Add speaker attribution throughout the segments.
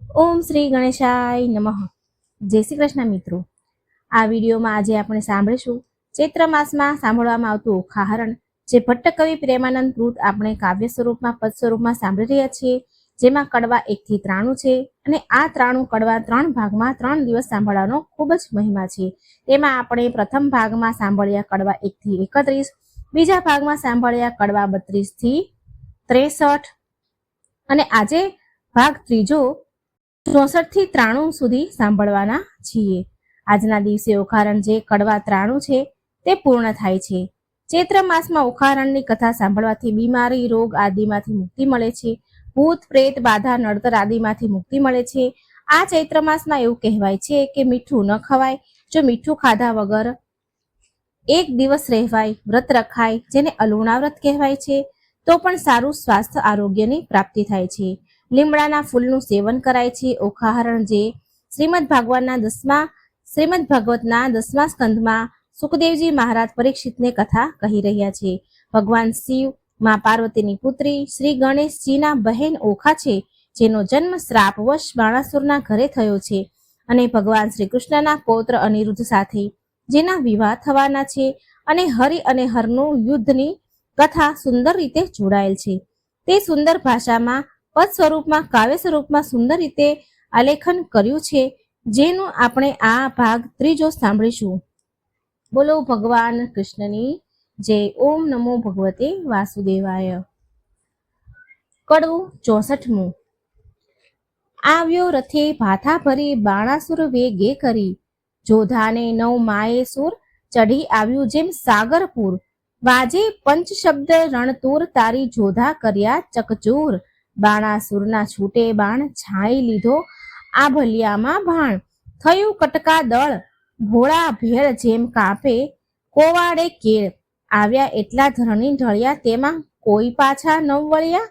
Speaker 1: ઓમ શ્રી ગણેશાય નમઃ. જય શ્રી કૃષ્ણ મિત્રો. આ વિડીયોમાં આજે આપણે સાંભળીશું ચૈત્ર માસમાં સાંભળવામાં આવતું ઓખાહરણ, જે ભટ્ટ કવિ પ્રેમાનંદ કૃત આપણે કાવ્ય સ્વરૂપમાં પદ સ્વરૂપમાં સાંભળી રહ્યા છીએ, જેમાં કડવા 1 થી 93 છે. અને આ 93 કડવા 3 ભાગમાં 3 દિવસ સાંભળવાનો ખૂબ જ મહિમા છે. તેમાં આપણે પ્રથમ ભાગમાં સાંભળ્યા કડવા 1 થી 31, બીજા ભાગમાં સાંભળ્યા કડવા 32 થી 63, અને આજે ભાગ ત્રીજો 64 થી 93 સુધી સાંભળવાના છીએ. આજના દિવસે ઓખારણ જે કડવા 93 છે તે પૂર્ણ થાય છે. ચૈત્ર માસમાં ઓખારણની કથા સાંભળવાથી બીમારી, રોગ આદિમાંથી મુક્તિ મળે છે. ભૂત પ્રેત બાધા નડતર આદિમાંથી મુક્તિ મળે છે. આ ચૈત્ર માસમાં એવું કહેવાય છે કે મીઠું ન ખવાય. જો મીઠું ખાધા વગર 1 દિવસ રહેવાય, વ્રત રખાય, જેને અલુણા વ્રત કહેવાય છે, તો પણ સારું સ્વાસ્થ્ય આરોગ્યની પ્રાપ્તિ થાય છે. લીમડાના ફૂલનું સેવન કરાય છે. ઓખાહરણ જે શ્રીમદ ભાગવતના 10મા સ્કંધમાં સુખદેવજી મહારાજ પરીક્ષિતને કથા કહી રહ્યા છે. ભગવાન શિવ માં પાર્વતીની પુત્રી શ્રી ગણેશજીના બહેન ઓખા છે, જેનો જન્મ શ્રાપવશ બાણાસુરના ઘરે થયો છે, અને ભગવાન શ્રી કૃષ્ણના પૌત્ર અનિરુદ્ધ સાથે જેના વિવાહ થવાના છે. અને હરિ અને હરનું યુદ્ધની કથા સુંદર રીતે જોડાયેલ છે. તે સુંદર ભાષામાં પદ સ્વરૂપમાં કાવ્ય સ્વરૂપમાં સુંદર રીતે આલેખન કર્યું છે, જેનું આપણે આ ભાગ ત્રીજો સાંભળીશું. બોલો ભગવાન કૃષ્ણની જય. ઓમ નમો ભગવતે વાસુદેવાય. કડવું 64મું. આવ્યો રથે ભાથા ભરી બાણાસુર વેગે કરી, જોધાને 9 માએ સુર ચઢી આવ્યું જેમ સાગરપુર. વાજે પંચ શબ્દ રણતુર તારી જોધા કર્યા ચકચૂર. બાણાસુરના છૂટે બાણ છાઈ લીધો આભલિયામાં ભાણ. થયું કટકા દળ ભોળા ભેળ જેમ કાપે કોવાડે કેળ. આવ્યા એટલા ધરણી ઢળ્યા તેમાં કોઈ પાછા ન વળ્યા.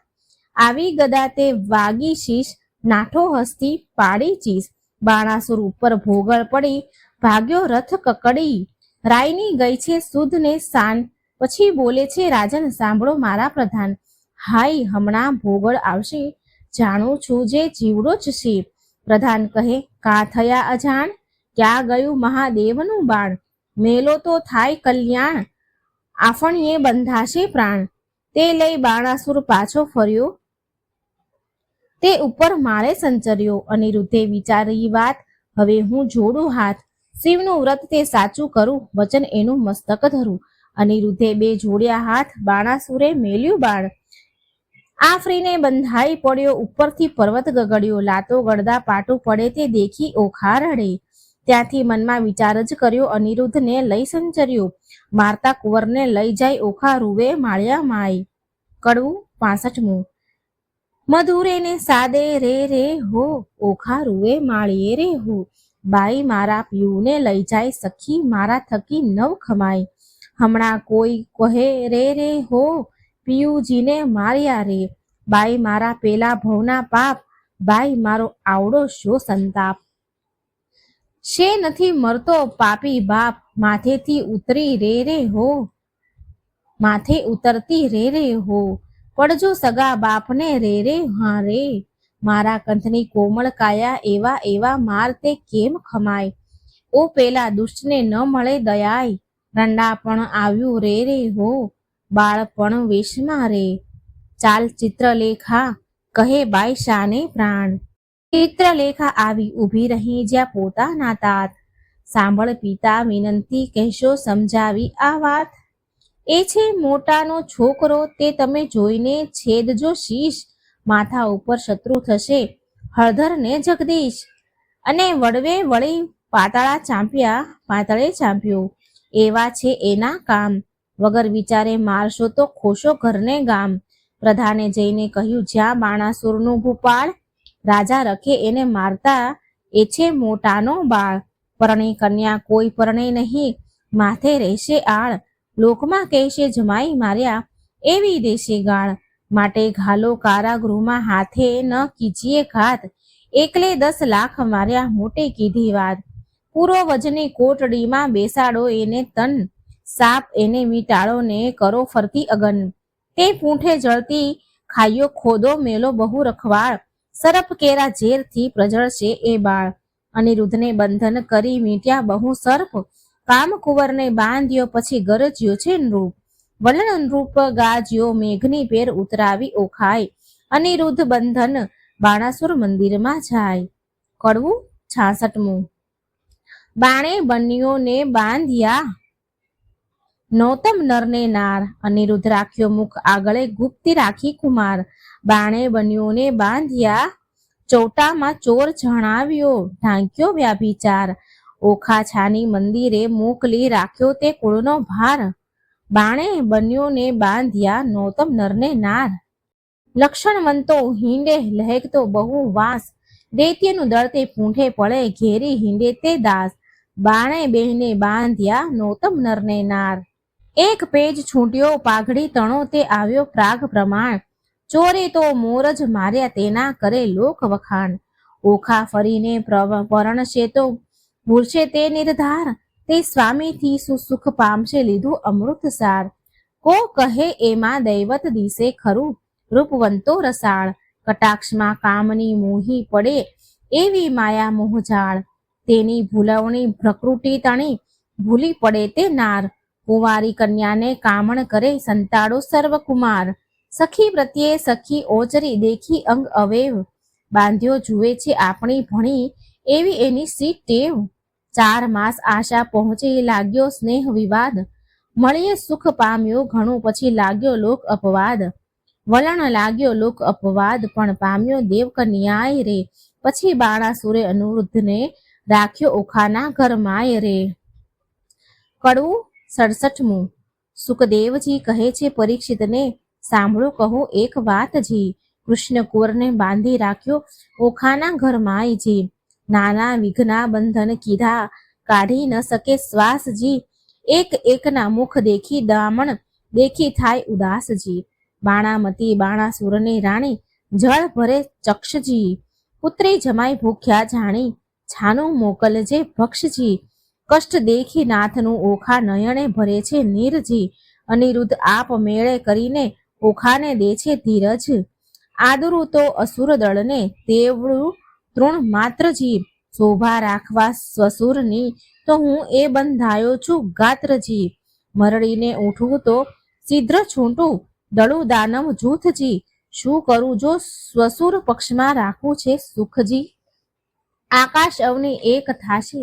Speaker 1: આવી ગદા તે વાગી શીશ નાઠો હસ્તી પાડી ચીસ. બાણાસુર ઉપર ભોગળ પડી ભાગ્યો રથ કકડી. રાયની ગઈ છે સુધ ને સાન, પછી બોલે છે રાજન સાંભળો મારા પ્રધાન. હાય હમણાં ભોગળ આવશે, જાણું છું જે જીવડો જ છે. પ્રધાન કહે કા થયા અજાણ, ક્યાં ગયું મહાદેવનું બાણ. મેલો તો થાય કલ્યાણ, આફણીએ બંધાશે પ્રાણ. તે લઈ બાણાસુર પાછો ફર્યો, તે ઉપર માળે સંચર્યો. અનિરુદ્ધે વિચારી વાત, હવે હું જોડું હાથ. શિવનું વ્રત તે સાચું કરું, વચન એનું મસ્તક ધરું. અનિરુદ્ધે 2 જોડ્યા હાથ, બાણાસુરે મેલ્યું બાણ. આફરીને બંધાઈ પડ્યો, ઉપરથી પર્વત ગગડ્યો. લાતો ગળદા પાટું પડે તે દેખી ઓખા રડે. ત્યાંથી મનમાં વિચાર જ કર્યો, અનિરુદ્ધને લઈ સંચર્યો. મારતા કુંવરને લઈ જાય ઓખા રૂવે માળ્યા માય. કડવું 65મું. મધુરે ને સાદે રે રે હો, ઓખા રૂવે માળીએ રે હો. બાઈ મારા પીયુને લઈ જાય સખી, મારા થકી નવ ખમાય. હમણાં કોઈ કહે રે રે હો, પિયુજીને માર્યા રે. બાઈ મારા પેલા ભવના પાપ, બાઈ મારો આવડો શો સંતાપ. શે નથી મરતો પાપી બાપ, માથેથી ઉતરી રે રે હો, માથે ઉતરતી રે રે હો. પડજો સગા બાપને રે રે હા રે. મારા કંથની કોમળ કાયા, એવા એવા માર તે કેમ ખમાય. ઓ પેલા દુષ્ટને ન મળે દયાય, રંડા પણ આવ્યું રે રે હો, બાળપણ વેશમાં રે. ચાલ ચિત્રલેખા કહે બાઈ શાને પ્રાણ. ચિત્રલેખા આવી ઊભી રહી જ્યાં પોતાના તાત. સાંભળ પિતા વિનંતી કહેશો સમજાવી આ વાત. એ છે મોટાનો છોકરો, તે તમે જોઈને છેદજો શીશ. માથા ઉપર શત્રુ થશે હળધરને જગદીશ. અને વડવે વળી પાતાળે ચાંપ્યો. એવા છે એના કામ, વગર વિચારે મારશો તો ખોશો ઘરને ગામ. પ્રધાને જઈને કહ્યું જ્યાં બાણાસુરનું ભૂપાળ, રાજા રખે એને મારતા એ છે મોટાનો બાળ. પરણી કન્યા કોઈ પરણે નહીં, માથે રહેશે આળ. લોકમાં કહેશે જમાઈ માર્યા, એવી દેશે ગાળ. માટે ઘાલો કારાગૃહમાં, હાથે ન કીજીએ ઘાત. એકલે 10 લાખ માર્યા, મોટે કીધી વાત. પૂરો વજની કોટડીમાં બેસાડો એને તન, સાપ એને મીટાળો ને કરો ફરતી અગન. તે પૂંઠે જળતી ખાઈઓ ખોદો, મેલો બહુ રખવાળ. સરપ કેરા ઝેરથી પ્રજળશે એ બાળ. અનિરુદ્ધને બંધન કરી મીટ્યા બહુ સર્પ, કામકુંવરને બાંધ્યો પછી ગરજ્યો છે નૃપ. વલણ નૃપ ગાજ્યો મેઘની પેર ઉતરાવી ઓખાય, અનિરુદ્ધ બંધન બાણાસુર મંદિરમાં જાય. કડવું 66મું. બાણે બન્યોને બાંધ્યા નૌતમ નરને નાર, અનિરુદ્ધ રાખ્યો મુખ આગળે ગુપ્તી રાખી કુમાર. બાણે બન્યોને બાંધ્યા ચૌટામાં ચોર જણાવ્યો ઢાંક્યો વ્યાભિચાર. ઓખા છાની મંદિરે મોકલી રાખ્યો તે કુળનો ભાર. બાણે બન્યોને બાંધ્યા નૌતમ નરને નાર. લક્ષણવંતો હિંડે લહેકતો બહુ વાસ, દૈત્યનું દળ તે પૂંઠે પડે ઘેરી હિંડે તે દાસ. બાણે બેહને બાંધ્યા નૌતમ નરને નાર. એક પેજ છૂટ્યો પાઘડી તણો તે આવ્યો પ્રાગ પ્રમાણ, ચોરે તો મોર જ માર્યા તેના કરે લોક વખાણ. ઓખા ફરીને પરણશે તો ભૂલશે તે નિર્ધાર, તે સ્વામીથી સુસુખ પામશે લીધું અમૃત સાર. કો કહે એમાં દૈવત દિશે ખરું, રૂપવંતો રસાળ, કટાક્ષમાં કામની મોહી પડે એવી માયા મોહજાળ. તેની ભૂલવણી પ્રકૃતિ તણી ભૂલી પડે તે નાર. કુંવારી કન્યાને કામણ કરે સંતાડો સર્વકુમાર. સખી પ્રત્યે સખી ઓચરી દેખી અંગ અવેવ, બાંધ્યો જુએ છે આપણી ભણી એવી એની સી ટેવ. 4 માસ આશા પહોંચી લાગ્યો સ્નેહ વિવાદ, મળીએ સુખ પામ્યો ઘણું પછી લાગ્યો લોક અપવાદ. વલણ લાગ્યો લોક અપવાદ પણ પામ્યો દેવ કન્યાય રે, પછી બાણાસુરે અનિરુદ્ધને રાખ્યો ઓખાના ઘરમાય રે. કડવું 67મું. સુખદેવજી કહે છે પરીક્ષિતને, સાંભળો કહો એક વાતજી. કૃષ્ણ કુંવરને બાંધી રાખ્યો ઓખાના ઘરમાયજી. નાના વિઘ્ના બંધન કીધા કાઢી ન શકે શ્વાસજી. એક એકના મુખ દેખી દામણ દેખી થાય ઉદાસજી. બાણામતી બાણાસુરની રાણી જળ ભરે ચક્ષજી. પુત્રી જમાઈ ભૂખ્યા જાણી છાનું મોકલજે ભક્ષજી. કષ્ટ દેખી નાથનું ઓખા નયણે ભરે છે નીરજી. અનિરુદ્ધ આપ મેળે કરીને ઓખાને દે છે ધીરજ. આદરું તો અસુર દળને તેવડું તૃણ માત્રજી. શોભા રાખવા સ્વસુરની તો હું એ બંધાયો છું ગાત્રજી. મરડીને ઉઠવું તો શીઘ્ર છૂટું દળું દાનવ જૂથજી. શું કરું જો સ્વસુર પક્ષમાં રાખવું છે સુખજી. આકાશ અવની એક થાશે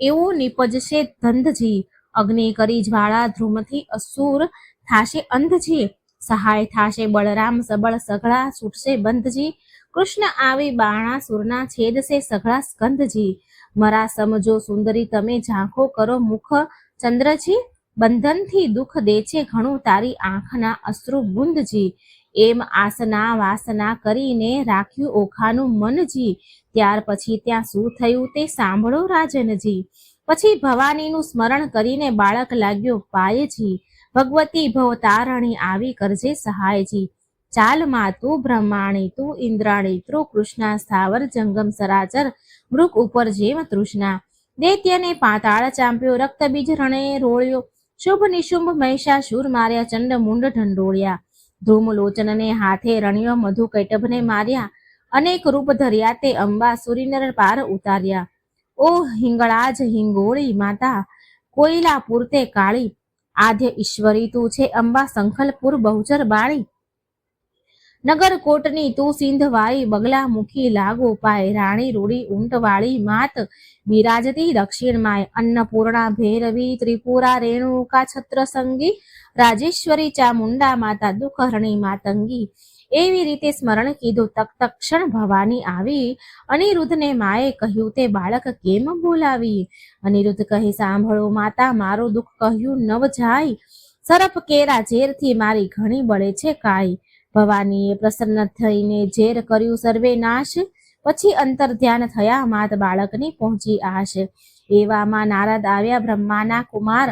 Speaker 1: એવું નિપજશે ધંધજી. અગ્નિ કરી જ્વાળા ધ્રુમથી અસુર થાશે અંધજી. સહાય થાશે બળરામ સબળ સઘળા છૂટશે બંધજી. કૃષ્ણ આવી બાણાસુરના છેદશે સઘળા સ્કંધજી. મરા સમજો સુંદરી તમે ઝાંખો કરો મુખ ચંદ્રજી. બંધનથી દુઃખ દે છે ઘણું તારી આંખના અશ્રુ બુંદજી. એમ આસના વાસના કરીને રાખ્યું ઓખાનું મનજી. ત્યાર પછી ત્યાં શું થયું તે સાંભળો રાજનજી. પછી ભવાનીનું સ્મરણ કરીને બાળક લાગ્યો પાયજી. ભગવતી ભવતારણી આવી કરજે સહાયજી. ચાલ માં તું બ્રહ્માણી તું ઇન્દ્રાણી તું કૃષ્ણા. સ્થાવર જંગમ સરાચર મૃગ ઉપર જેમ તૃષ્ણા. દૈત્યને પાતાળ ચાંપ્યો રક્તબીજ રણે રોળ્યો. શુભ નિશુંભ મહિષાસુર માર્યા ચંડ મુંડ ઢંઢોળ્યા. ધૂમલોચનને હાથે રણ્યો મધુ કૈટભને માર્યા. અનેક રૂપ ધર્યા તે અંબા સુરીનર પાર ઉતાર્યા. ઓ હિંગળાજ હિંગોળી માતા કોયલા પૂરતે કાળી. આદ્ય ઈશ્વરી તું છે અંબા સંખલપુર બહુચર બાળી. નગરકોટની તું સિંધવાઈ બગલા મુખી લાગો પાય. રાણી રૂડી ઊંટવાળી માત બિરાજતી દક્ષિણમાય. અન્નપૂર્ણા ભૈરવી ત્રિપુરા રેણુકા છત્ર સંગી. રાજેશ્વરી ચામુંડા માતા દુઃખહરણી માતંગી. એવી રીતે સ્મરણ કીધું તક્ષણ ભવાની આવી. અનિરુદ્ધને માએ કહ્યું તે બાળક કેમ બોલાવી. અનિરુદ્ધ કહે સાંભળો માતા મારું દુઃખ કહ્યું નવ જાય. સરપ કેરા ઝેરથી મારી ઘણી બળે છે કાઈ. ભવાનીએ પ્રસન્ન થઈને ઝેર કર્યું સર્વે નાશ. પછી અંતર ધ્યાન થયા માત બાળકની પહોંચી આશ. એવામાં નારદ આવ્યા બ્રહ્માના કુમાર.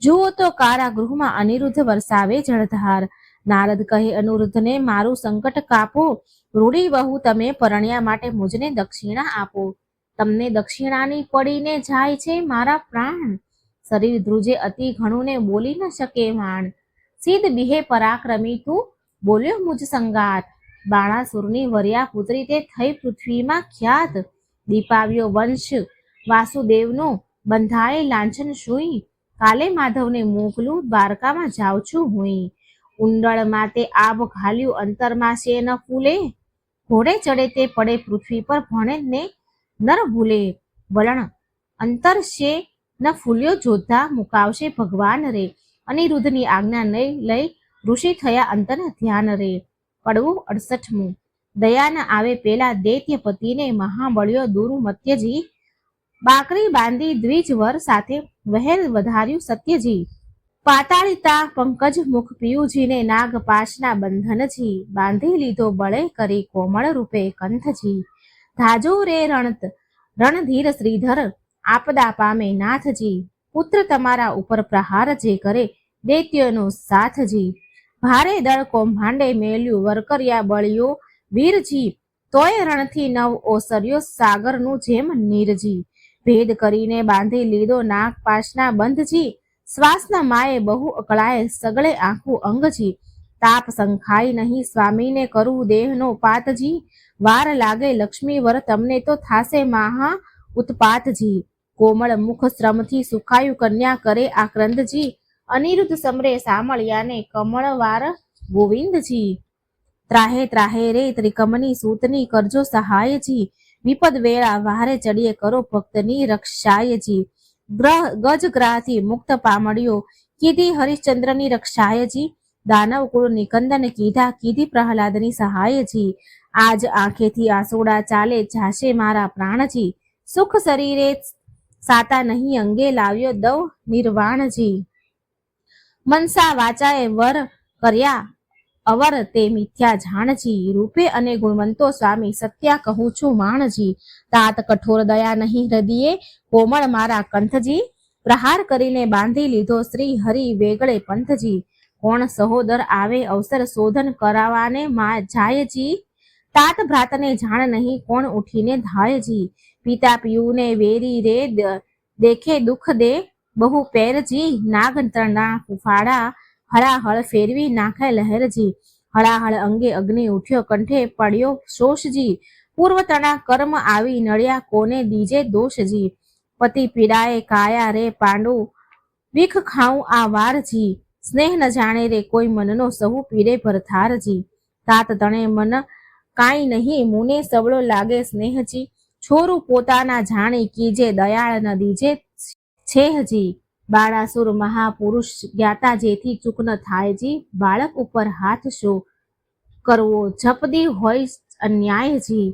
Speaker 1: જુઓ તો કારાગૃહમાં અનિરુદ્ધ વરસાવે જળધાર. નારદ કહે અનિરુદ્ધને મારું સંકટ કાપો. રૂડી વહુ તમે પરણ્યા માટે મુજને દક્ષિણા આપો. તમને દક્ષિણાની પડીને જાય છે મારા પ્રાણ. શરીર ધ્રુજે અતિ ઘણું ને બોલી ન શકે માણ. સિદ્ધ બિહે પરાક્રમી તું બોલ્યો મુજ સંગાત. બાણાસુરની વર્યા પુત્રી તે થઈ પૃથ્વીમાં ખ્યાત. દીપાવ્યો વંશ વાસુદેવનો, બંધાય લાંછન સુઈ. કાલે માધવને મોકલું, દ્વારકામાં જાઉં છું હુંય. ઉંડળમાં તે આભ ઘાલ્યું, અંતરમાં છે ન ફૂલે. ઘોડે ચડે તે પડે પૃથ્વી પર, ભણે ને નર ભૂલે. વલણ અંતર છે ન ફૂલ્યો, જોધા મુકાવશે ભગવાન રે. અનિરુદ્ધની આજ્ઞા લઈ ઋષિ થયા અંતર ધ્યાન રે. કડવું 68. દયા ન આવે પેલા દૈત્યપતિને, મહાબળ્યો દુર્મત્યજી. બાકરી બાંધી દ્વિજવર સાથે, વહેલ વધાર્યું સત્યજી. પાતાળિતા પંકજ મુખ પિયુજીને, નાગપાશના બંધનજી. બાંધી લીધો બળે કરી, કોમળ રૂપે કંથજી. ધાજો રે રણધીર શ્રીધર, આપદા પામે નાથજી. પુત્ર તમારા ઉપર પ્રહાર જે કરે, દૈત્યનો સાથજી. ભારે દળ કૌભાંડે મેલ્યું, વરકર્યા બળ્યો વીરજી. તોય રણથી નવ ઓસર્યો, સાગરનું જેમ નીરજી. ભેદ કરીને બાંધી લીધો નાગપાશના બંધજી. શ્વાસના માએ બહુ અકળાય, સગળે આખું અંગજી. તાપ સંખાય નહીં, સ્વામીને કરું દેહનો પાતજી. વાર લાગે લક્ષ્મીવર, તમને તો થાશે મહા ઉત્પાતજી. કોમળ મુખ શ્રમથી સુખાયું, કન્યા કરે આક્રંદજી. અનિરુદ્ધ સમરે સામળિયાને, કમળવાર ગોવિંદજી. ત્રાહે ત્રાહે રે ત્રિકમની સૂતની, કરજો સહાયજી. વિપદ વેળા વારે ચડીએ, કરો ભક્તની રક્ષાયજી. ગજગ્રાહથી મુક્ત પામડ્યો, કીધી હરિશ્ચંદ્રની રક્ષાયજી. દાનવ કુળ નિકંદન કીધા, કીધી પ્રહલાદની સહાયજી. આજ આંખેથી આંસુડા ચાલે, જાશે મારા પ્રાણજી. સુખ શરીરે સાતા નહીં, અંગે લાવ્યો દવ નિર્વાણજી. મનસા વાચાએ વર કર્યા અવર, તે મિથ્યા જાણજી. રૂપે અને ગુણવંતો સ્વામી, સત્યા કહું છું માણજી. તાત કઠોર દયા નહીં હૃદયે, કોમળ મારા કંથજી. પ્રહાર કરીને બાંધી લીધો, શ્રી હરિ વેગળે પંથજી. કોણ સહોદર આવે અવસર, શોધન કરાવાને જાયજી. તાત ભ્રાતને જાણ નહીં, કોણ ઉઠીને ધાયજી. પિતા પિયુને વેરી રે, દેખે દુઃખ દે બહુ પેરજી. નાગતરના ફાળા હળાહળ ફેરવી નાખે લહેરજી. હળાહળ અંગે અગ્નિ ઉઠ્યો, કંઠે પડ્યો શોષજી. પૂર્વતણા કર્મ આવી નળ્યા, કોને દીજે દોષજી. પતિ પીડાએ કાયા રે પાંડુ, વિખ ખાઉં આ વારજી. સ્નેહ ન જાણે રે કોઈ મનનો, સહુ પીડે ભરથારજી. તાત તણે મન કાંઈ નહીં, મુને સવળો લાગે સ્નેહજી. છોરું પોતાના જાણી, કીજે દયાળ ન દીજે છેહજી. બાળાસુર મહાપુરુષ જ્ઞાતા, જેથી ચૂક ન થાયજી. બાળક ઉપર હાથ શો કરવો, જપદી હોય અન્યાયજી.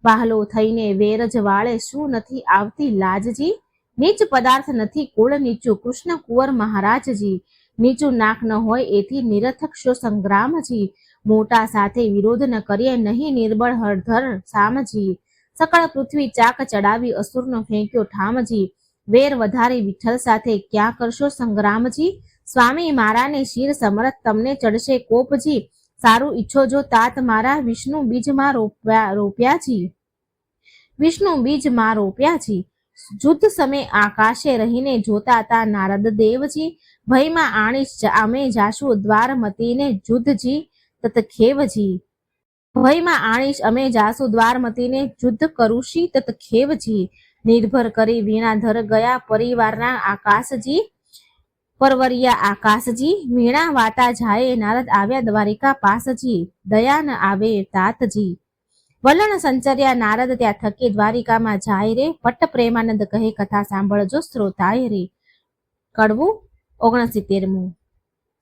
Speaker 1: બહાલો થઈને વેરજ વાળે, શું નથી આવતી લાજજી. નીચ પદાર્થ નથી કુળ નીચું, કૃષ્ણ કુંવર મહારાજજી. નીચું નાક ન હોય એથી નિરથક શો સંગ્રામજી. મોટા સાથે વિરોધ ન કરીએ, નહીં નિર્બળ હળધર સામજી. સકળ પૃથ્વી ચાક ચડાવી, અસુરનો ફેંક્યો ઠામજી. વેર વધારી વિઠ્ઠલ સાથે, ક્યાં કરશો સંગ્રામજી. સ્વામી મારાને શિર સમરથ, તમને ચડશે કોપજી. સારું ઈચ્છો જો તાત મારા, વિષ્ણુ બીજમાં રોપ્યાજી. વિષ્ણુ બીજમાં રોપ્યાજી. યુદ્ધ સમય આકાશે રહીને જોતા તા નારદ દેવજી. ભયમાં આણીશ અમે જાશું, દ્વારમતીને યુદ્ધજી તતખેવજી. ભયમાં આણીશ અમે જાશું, દ્વારમતીને યુદ્ધ કરુશી તતખેવજી. નિર્ભર કરી વીણાધર ગયા, પરિવારના આકાશજી. પરવરિયા આકાશજી. વીણા વાતા જાય, નારદ આવ્યા દ્વારિકા પાસજી. દયા ન આવે તાતજી. વલણ સંચર્યા નારદ ત્યાં થકી, દ્વારિકામાં જાય રે. ભટ્ટ પ્રેમાનંદ કહે કથા સાંભળજો શ્રોતાય રે. કડવું 69.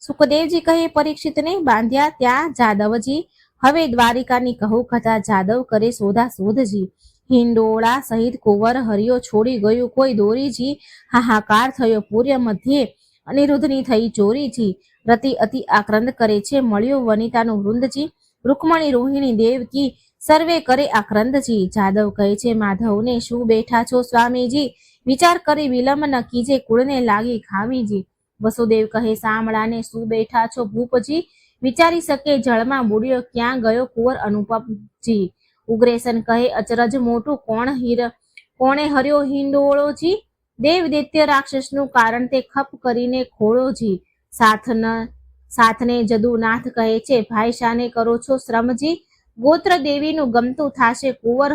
Speaker 1: સુખદેવજી કહે પરીક્ષિતને, બાંધ્યા ત્યાં જાદવજી. હવે દ્વારિકાની કહું કથા, જાદવ કરે શોધા શોધજી. હિંડોળા સહિત કુંવર હરિયો, છોડી ગયું કોઈ દોરીજી. હાહાકાર થયો પૂર્ય મધ્યે, અનિરુદ્ધની થઈ ચોરીજી. રતિ અતિ આક્રંદ કરે છે, મળ્યો વનિતાનું વૃંદજી. રૂકમણી રોહિણી દેવકી, સર્વે કરે આક્રંદજી. જાદવ કહે છે માધવને, શું બેઠા છો સ્વામીજી. વિચાર કરી વિલંબ ન કીજે, કુળને લાગી ખામીજી. વસુદેવ કહે સામળાને, શું બેઠા છો ભૂપજી. વિચારી શકે જળમાં બુડ્યો, ક્યાં ગયો કુંવર અનુપમજી. ઉગ્રેસન કહે અચરજ મોટું, કોણે હર્યો હિંડોળોજી. દેવ દૈત્ય રાક્ષસનું કારણ તે ખપ કરીને ખોળોજી. સાથને જદુનાથ કહે છે, ભાઈ શાને કરો છો શ્રમજી. ગોત્ર દેવીનું ગમતું થાશે કુંવર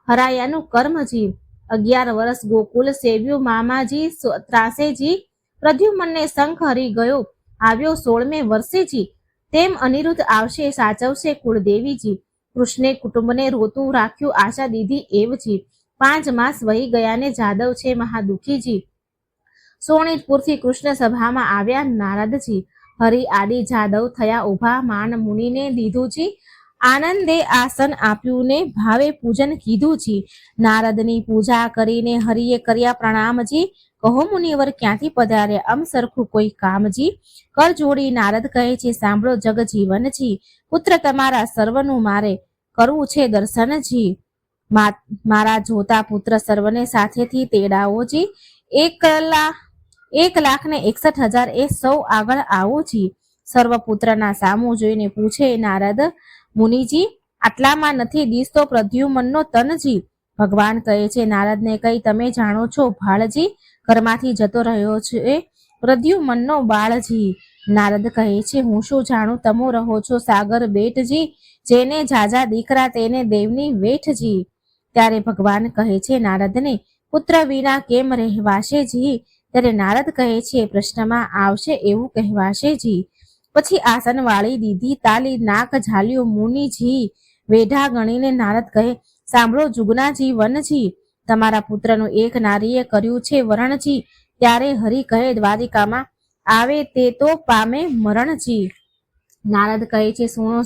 Speaker 1: હરાયાનું કર્મજી. 11 વર્ષ ગોકુલ સેવ્યું મામાજી ત્રાસેજી. પ્રદ્યુમનને શંખ હરી ગયો આવ્યો 16મે વર્ષેજી. તેમ અનિરુદ્ધ આવશે સાચવશે કુળદેવીજી. કૃષ્ણે કુટુંબને રોતું રાખ્યું આશા દીધી એવજી. 5 માસ વહી ગયાને જાદવ છે મહાદુખીજી. સોણિતપુરથી કૃષ્ણ સભામાં આવ્યા નારદજી. હરિ આદિ જાદવ થયા ઉભા માન મુનિને દીધુંજી. આનંદે આસન આપ્યું ને ભાવે પૂજન કીધુંજી. નારદની પૂજા કરીને હરિએ કર્યા પ્રણામજી. કહો મુનિવર ક્યાંથી પધાર્યા આમ સરખું કોઈ કામજી. કર જોડી નારદ કહે છે સાંભળો જગજીવનજી. પુત્ર તમારા સર્વનું મારે કરવું છે દર્શનજી. મારા જોતા પુત્ર સર્વને સાથેથી તેડાવોજી. 1,61,000 એ સૌ આગળ આવોજી. સર્વપુત્રના સામું જોઈને પૂછે નારદ મુનિજી આટલામાં નથી દીસતો પ્રદ્યુમનનો તનજી. ભગવાન કહે છે નારદને કઈ તમે જાણો છો ભાળજી. ઘરમાંથી જતો રહ્યો છે પ્રદ્યુમનનો બાળજી. નારદ કહે છે હું શું જાણું તમો રહો છો સાગર બેટજી. જેને જાજા દીકરા તેને દેવની વેઠજી. ત્યારે ભગવાન કહે છે નારદને પુત્ર વિના કેમ રહેવાશે જી. ત્યારે નારદ કહે છે પ્રશ્નમાં આવશે એવું કહેવાશે જી. પછી આસન વાળી દીધી તાલી નાક ઝાલ્યું મુનિજી. વેઢા ગણીને નારદ કહે સાંભળો જુગનાજી વનજી. તમારા પુત્રનું એક નારીએ કર્યું છે વરણજી. ત્યારે હરિ કહે દ્વારિકામાં આવે તે તો પામે મરણજી. નારદ કહે છે સુણો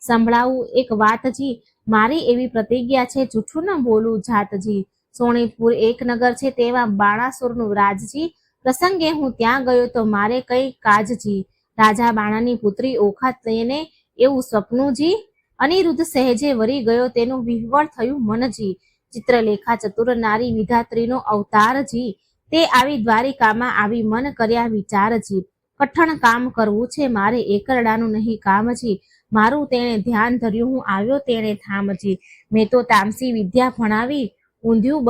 Speaker 1: સંભળાવું એક વાતજી. મારી એવી પ્રતિજ્ઞા છે જૂઠું ન બોલું જાતજી. સોણિતપુર એક નગર છે તેમાં બાણાસુરનું રાજજી. પ્રસંગે હું ત્યાં ગયો તો મારે કઈ કાજજી. રાજા બાણાની પુત્રી ઓખા તેને એવું સ્વપ્નુંજી. અનિરુદ્ધ સહેજે વરી ગયો તેનું વિહવળ થયું મનજી. ચિત્રલેખા ચતુર નારી વિધાત્રીનો અવતારજી. તે આવી દ્વારિકામાં આવી મન કર્યા વિચારજી. કઠણ કામ કરવું છે મારે એકરડાનું નહીં કામજી. મારું તેણે ધ્યાન ધર્યું હું આવ્યો તેણે ધામજી. મેં તો તામસી વિદ્યા ભણાવી ઊંઘ્યું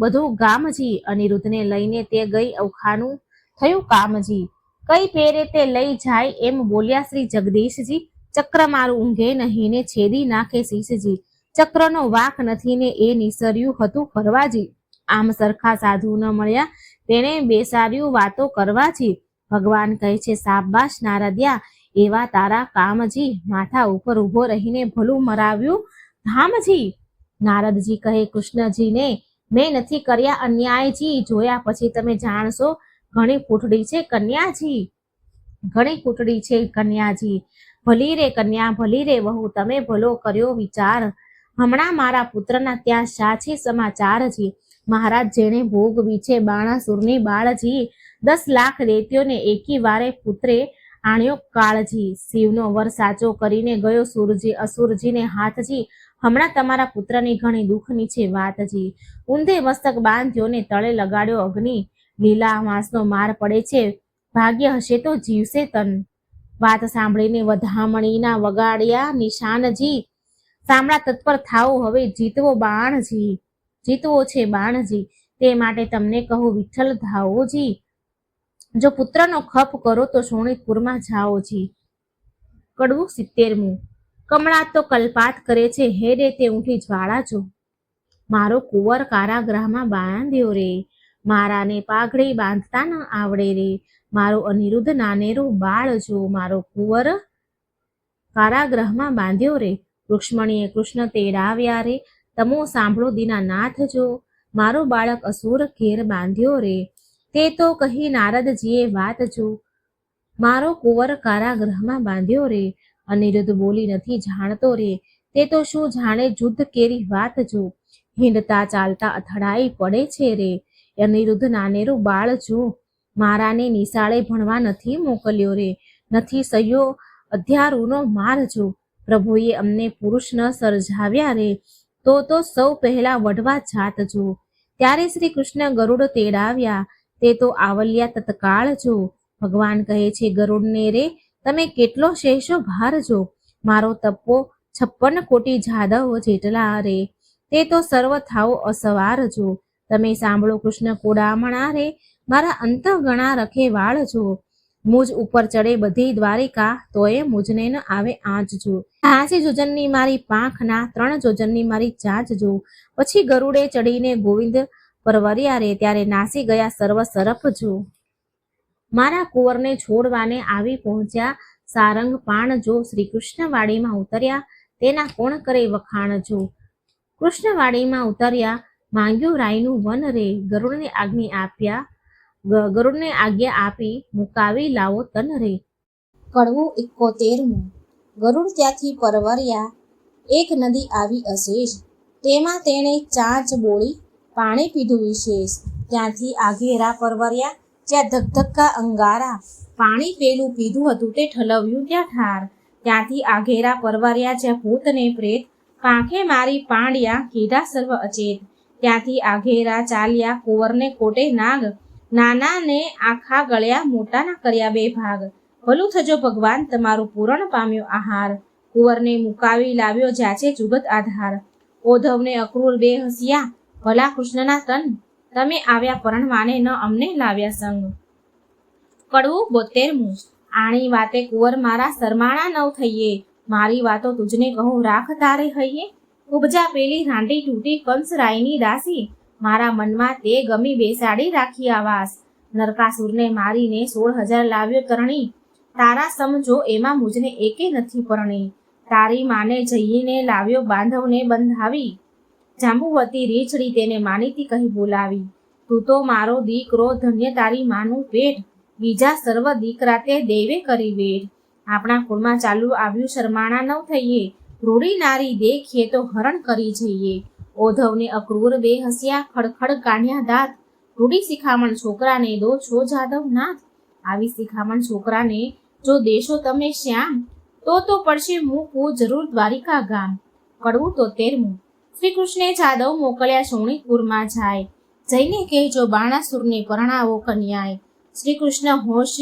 Speaker 1: બધું ગામજી. અનિરુદ્ધને લઈને તે ગઈ ઓખાનું થયું કામજી. કઈ પેરે તે લઈ જાય એમ બોલ્યા શ્રી જગદીશજી. ચક્ર મારું ઊંઘે નહીં ને છેદી નાખે શીશજી. ચક્રનો વાક નથી ને એ નિસર્યું હતું કરવાજી. આમ સરખા સાધુ ન મળ્યા તેને બેસાર્યું વાતો કરવાજી. ભગવાન કહે છે શાબાશ નારદ્યા એવા તારા કામજી. માથા ઉપર ઊભો રહીને ભલું મરાવ્યું ધામજી. નારદજી કહે કૃષ્ણજીને મેં નથી કર્યા અન્યાયજી. જોયા પછી તમે જાણશો ઘણી ફૂટડી છે કન્યાજી. ઘણી ફૂટડી છે કન્યાજી. ભલી રે કન્યા ભલી રે વહુ તમે ભલો કર્યો વિચાર. હમણાં મારા પુત્રના ત્યાં શા છે સમાચારજી. મહારાજ જેણે ભોગવી છે બાણાસુરની બાળજી. 10 લાખ દૈત્યોને એકી વારે પુત્રે આણ્યો કાળજી. શિવનો વર સાચો કરીને ગયો અસુરજીને હાથજી. હમણાં તમારા પુત્રની ઘણી દુઃખની છે વાતજી. ઊંધે મસ્તક બાંધ્યો ને તળે લગાડ્યો અગ્નિ. લીલા માંસનો માર પડે છે ભાગ્ય હશે તો જીવશે તન. વાત સાંભળીને વધામણીના વગાડ્યા નિશાનજી. સાંભળા તત્પર થાઓ હવે જીતવો છે બાણજી. તે માટે તમને કહું વિઠ્ઠલ ધાવોજી. જો પુત્રનો ખપ કરો તો સોણિતપુરમાં જાઓજી. કડવું 70મું. કમળા તો કલ્પાત કરે છે હેડે તે ઊંઠી જ્વાળા જો. મારો કુંવર કારાગૃહમાં બાંધ્યો રે. મારાને પાઘડી બાંધતા ન આવડે રે. મારો અનિરુદ્ધ નાનેરું બાળ જો. મારો કુંવર કારાગૃહમાં બાંધ્યો રે. રૂક્ષ્મણીએ કૃષ્ણ તેડાવ્યા રે. તમો સાંભળો દીનાનાથ જો. મારો બાળક અસુર ઘેર બાંધ્યો રે. તે તો કહી નારદજીએ વાત જો. મારો કુંવર કારાગૃહમાં બાંધ્યો રે. અનિરુદ્ધ બોલી નથી જાણતો રે. તે તો શું જાણે જુદ્ધ કેરી વાત જો. હિંડતા ચાલતા અથડાઈ પડે છે રે. અનિરુદ્ધ નાનેરું બાળ જો. મારાને નિશાળે ભણવા નથી મોકલ્યો રે. નથી સહ્યો અધ્યારૂનો માર જો. પ્રભુએ અમને પુરુષ ન સર્જાવ્યા રે. તો સૌ પહેલા વઢવા જાત જો. ત્યારે શ્રી કૃષ્ણ ગરુડ તેડાવ્યા. તે તો આવલ્યા તત્કાળ જો. ભગવાન કહે છે ગરુડને રે તમે કેટલો શેષો ભાર જો. મારો તપ્પો 56 કોટી જાદવ જેટલા રે. તે તો સર્વ થાઓ અસવાર જો. તમે સાંભળો કૃષ્ણ કોડામણા રે. મારા અંતઃગણા રખે વાળ જો. મુજ ઉપર ચડે બધી દ્વારિકા, તોય મુજને ન આવે આજ જો. 80 જોજનની મારી પાંખના 3 જોજનની મારી ચાંચ જો. પછી ગરુડે ચડીને ગોવિંદ પરવર્યા રે, ત્યારે નાસી ગયા સર્વ સરફ જો. મારા કુંવરને છોડવાને આવી પહોંચ્યા સારંગ પાણ જો. શ્રી કૃષ્ણવાડીમાં ઉતર્યા તેના કોણ કરે વખાણ જો. કૃષ્ણવાડીમાં ઉતર્યા માંગ્યું રાયનું વન રે, ગરુડને આજ્ઞા આપી મુકાવી લાવો તન રે. કડવું 71. ગરુડ ત્યાંથી પરવર્યા, એક નદી આવી અશેષ, તેમાં તેણે ચાંચ બોળી પાણી પીધું વિશેષ. ત્યાંથી આઘેરા પરવર્યા, જ્યાં ધગધગા અંગારા, પાણી પેલું પીધું હતું તે ઠલવ્યું ત્યાં ઠાર. ત્યાંથી આઘેરા પરવર્યા, જ્યાં ભૂત ને પ્રેત પાંખે મારી પાંડ્યા, કીધા સર્વ અચેત. ત્યાંથી આઘેરા ચાલ્યા કુંવરને કોટે નાગ, નાના ને આખા ગળ્યા, મોટાના કર્યા 2 ભાગ. ભલું થજો ભગવાન તમારું પૂરણ પામ્યો આહાર. કુંવરને મુકાવી લાવ્યો જ્યાં છે જુગત આધાર. ઓધવને અક્રૂર 2 હસ્યા, ભલા કૃષ્ણના તન, તમે આવ્યા પરણવાને ન અમને લાવ્યા સંગ. કડવું 72. આણી વાતે કુંવર મારા શરમાણા નવ થઈએ, મારી વાતો તુજને કહું રાખ તારે હૈયે. ઉપજા પેલી રાંડી તૂટી કંસ રાયની દાસી, મારા મનમાં તે ગમી બેસાડી રાખી આવાસ. નરકાસુરને મારીને 16,000 લાવ્યો તરણી, તારા સમજો એમાં મુજને એકે નથી પરણી. તારી માને જઈને લાવ્યો બાંધવને બંધાવી, જાંબુવતી રીછડી તેને માનીતી કહી બોલાવી. તું તો મારો દીકરો ધન્ય તારી માનું પેટ, બીજા સર્વ દીકરા તે દેવે કરી વેઠ. આપણા કુળમાં ચાલુ આવ્યું શરમાણા નવ થઈએ, રૂડી નારી દેખીએ તો હરણ કરી જઈએ. ઓધવને અક્રૂર 2 હસ્યા, ખડખડ કાઢ્યા દાંત, રૂડી શિખામણ છોકરાને દો છો જાદવ નાથ. આવી શિખામણ છોકરાને જો દેશો તમે શ્યામ, તો પડશે મૂકવું જરૂર દ્વારિકા ગામ. કડવું 73. શ્રી કૃષ્ણે જાદવ મોકલ્યા શોણિતપુરમાં જાય, જઈને કહેજો બાણાસુરને પરણાવો કન્યાય. શ્રી કૃષ્ણ હોશ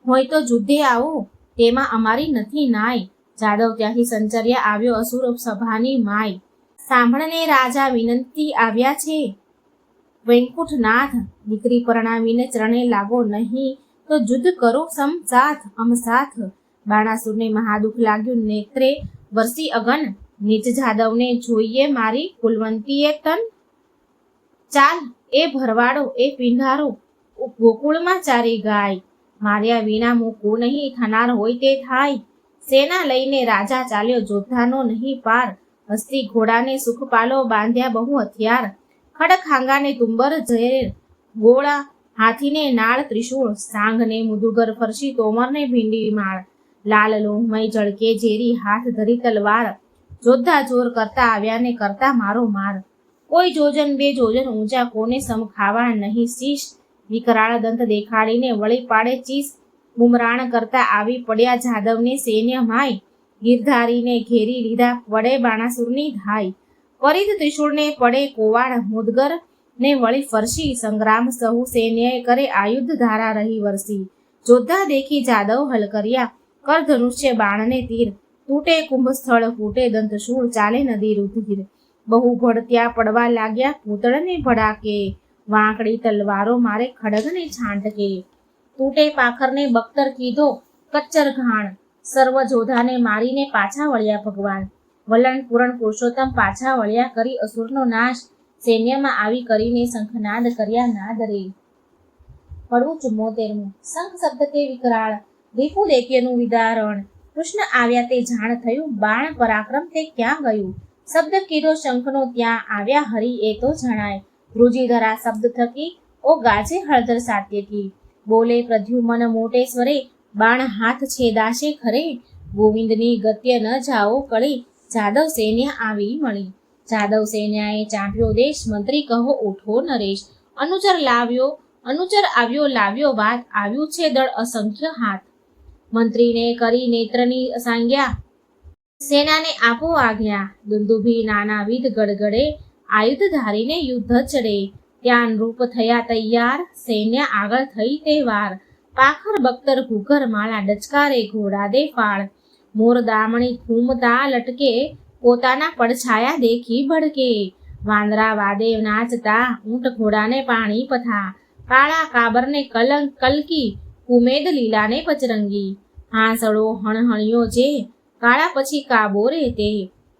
Speaker 1: હોય તો યુદ્ધે આવો, તેમાં અમારી નથી નાય. જાદવ ત્યાંથી સંચર્યા આવ્યો અસુર સભાની માય. સાંભળને રાજા વિનંતી આવ્યા છે વૈકુંઠનાથ, દીકરી પરણાવીને ચરણે લાગો નહીં તો યુદ્ધ કરો સમ સાથ અમ સાથ. બાણાસુરને મહાદુખ લાગ્યું, નેત્રે વરસી અગન, નીચ જાદવને જોઈએ મારી કુલવંતીએ તન. ચાલ એ ભરવાડો એ પિંઢારો, ગોકુળમાં ચારી ગાય, માર્યા વિના મૂકું નહીં થનાર હોય તે થાય. સેના લઈને રાજા ચાલ્યો જોધાનો નહીં પાર, હસ્તી ઘોડાને સુખપાલો બાંધ્યા બહુ હથિયાર. ખડખાંગાને તુંબર ઝેર, ગોળા હાથીને નાળ ત્રિશૂળ, સાંગને મુદુગર ફરસી તોમરને ભીંડી માળ. લાલ લોહમય જળકે ઝેરી હાથ ધરી તલવાર, જોધા જોર કરતા આવ્યા ને કરતા મારો માર. કોઈ જોજન 2 જોજન ઊંચા કોને સમ ખાવા નહીં શીશ, વિકરાળ દંત દેખાડીને વળી પાડે ચીસ. બુમરાણ કરતા આવી પડ્યા જાદવને સૈન્ય માય, ગીરધારીને ઘેરી લીધા વડે બાણાસુરની ધાય. પરિધ ત્રિશૂળને પડે કોવાડ, મુદગર ને વળી ફરસી, સંગ્રામ સહુ સૈન્યએ કરે આયુધ ધારા રહી વરસી. જોધા દેખી જાદવ હલ કર્યા, કર ધનુષ્ય બાણને તીર, તૂટે કુંભ સ્થળ ફૂટે દંતશૂળ, ચાલે નદી રુધિર. બહુ ભડત્યા પડવા લાગ્યા પૂતળને ભડાકે, વાંકડી તલવારો મારે ખડગને છાંટકે. તૂટે પાખરને બખ્તર કીધો કચ્ચર ઘાણ, સર્વ જોધાને મારીને પાછા વળ્યા ભગવાન. વલણ પૂરણ પુરુષોત્તમ પાછા વળ્યા કરી અસુરનો નાશ, સૈન્યમાં આવી કરીને શંખનાદ કર્યા નાદ રે. કડવું 74. શંખ શબ્દ તે વિકરાળ, વિપુલ એક્યનું વિદારણ, કૃષ્ણ આવ્યા તે જાણ થયું, બાણ પરાક્રમ તે ક્યાં ગયું. શબ્દ કીધો શંખનો ત્યાં આવ્યા હરિ એ તો જણાય, ધ્રુજીધરા શબ્દ થકી ઓ ગાજે હળદર સાત્યકી. બોલે પ્રદ્યુમન મોટે સ્વરે, બાણ હાથ છેદાશે ખરે, ગોવિંદની ગત્ય ન જાઓ કળી, જાદવ સૈન્ય આવી મળી. જાદવ સૈન્યાએ ચાંપ્યો દેશ, મંત્રી કહો ઉઠો નરેશ. અનુચર આવ્યો લાવ્યો વાત, આવ્યું છે દળ અસંખ્ય હાથ. મંત્રીને કરી નેત્રની સાંગ્યા, સેનાને આપો આજ્ઞા. દુંદુભી નાનાવિધ ગડગડે, આયુધ ધારીને યુદ્ધ ચડે. ત્યાં નૃપ થયા તૈયાર, સૈન્ય આગળ થઈ તે વાર. પાખર બખ્તર ઘૂઘર માળા, ડચકારે ઘોડા દે ફાળ. મોર દામણી ઘૂમતા લટકે, પોતાના પડછાયા દેખી ભડકે. વાંદરા વાદે નાચતા, ઊંટ ઘોડાને પાણી પથા. કાળા કાબરને કલકી, ઉમેદ લીલાને પચરંગી, હાંસળો હણહણિયો જે, કાળા પછી કાબો રે તે,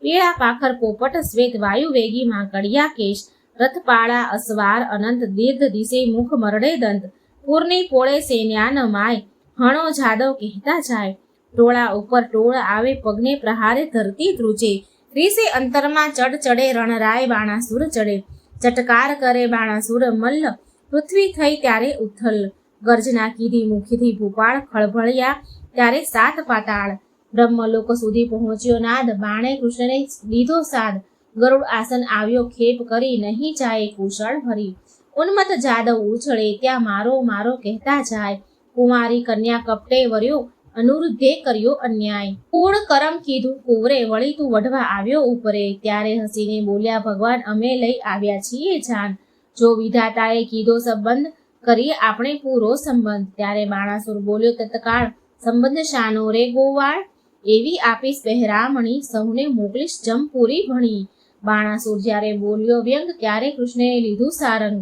Speaker 1: પીળા પાખર પોપટ શ્વેત વાયુ વેગી માંકડિયા કેશ, રથપાળા અસવાર અનંત દીર્ઘ દિશે મુખ મરડે દંત, પૂરની પોળે સેન્યાન માય, હણો જાદવ કહેતા જાય, ટોળા ઉપર ટોળ આવે પગને પ્રહારે ધરતી ધ્રુજે, રીસે અંતરમાં ચડ ચડે રણરાય બાણાસુર ચડે, ચટકાર કરે બાણાસુર મલ્લ, પૃથ્વી થઈ ત્યારે ઉથલ, ગર્જના કીધી મુખીથી ભૂપાળ, ખળભળ્યા ત્યારે સાત પાતાળ, બ્રહ્મલોક સુધી પહોંચ્યો નાદ, બાણે કૃષ્ણને લીધો સાદ, ગરુડ આસન આવ્યો ખેપ કરી, નહીં જાય કુશળ ભરી, ઉન્મત જાદવ ઉછળે ત્યાં મારો મારો કહેતા જાય, કુમારી કન્યા કપટે વર્યો, અનુરુદ્ધે કર્યો અન્યાય, કુળ કરમ કીધું કુંવરે, વળી તું વઢવા આવ્યો ઉપરે, ત્યારે હસીને બોલ્યા ભગવાન અમે લઈ આવ્યા છીએ જાન, જો વિધાતાએ કીધો સંબંધ કરીએ આપણે પૂરો સંબંધ, ત્યારે બાણાસુર બોલ્યો તત્કાળ, સંબંધ શાનો રે ગોવાળ, એવી આપીશ પહેરામણી, સૌને મોકલીશ જમપુરી ભણી, બાણાસુર જ્યારે બોલ્યો વ્યંગ, ત્યારે કૃષ્ણએ લીધું સારંગ,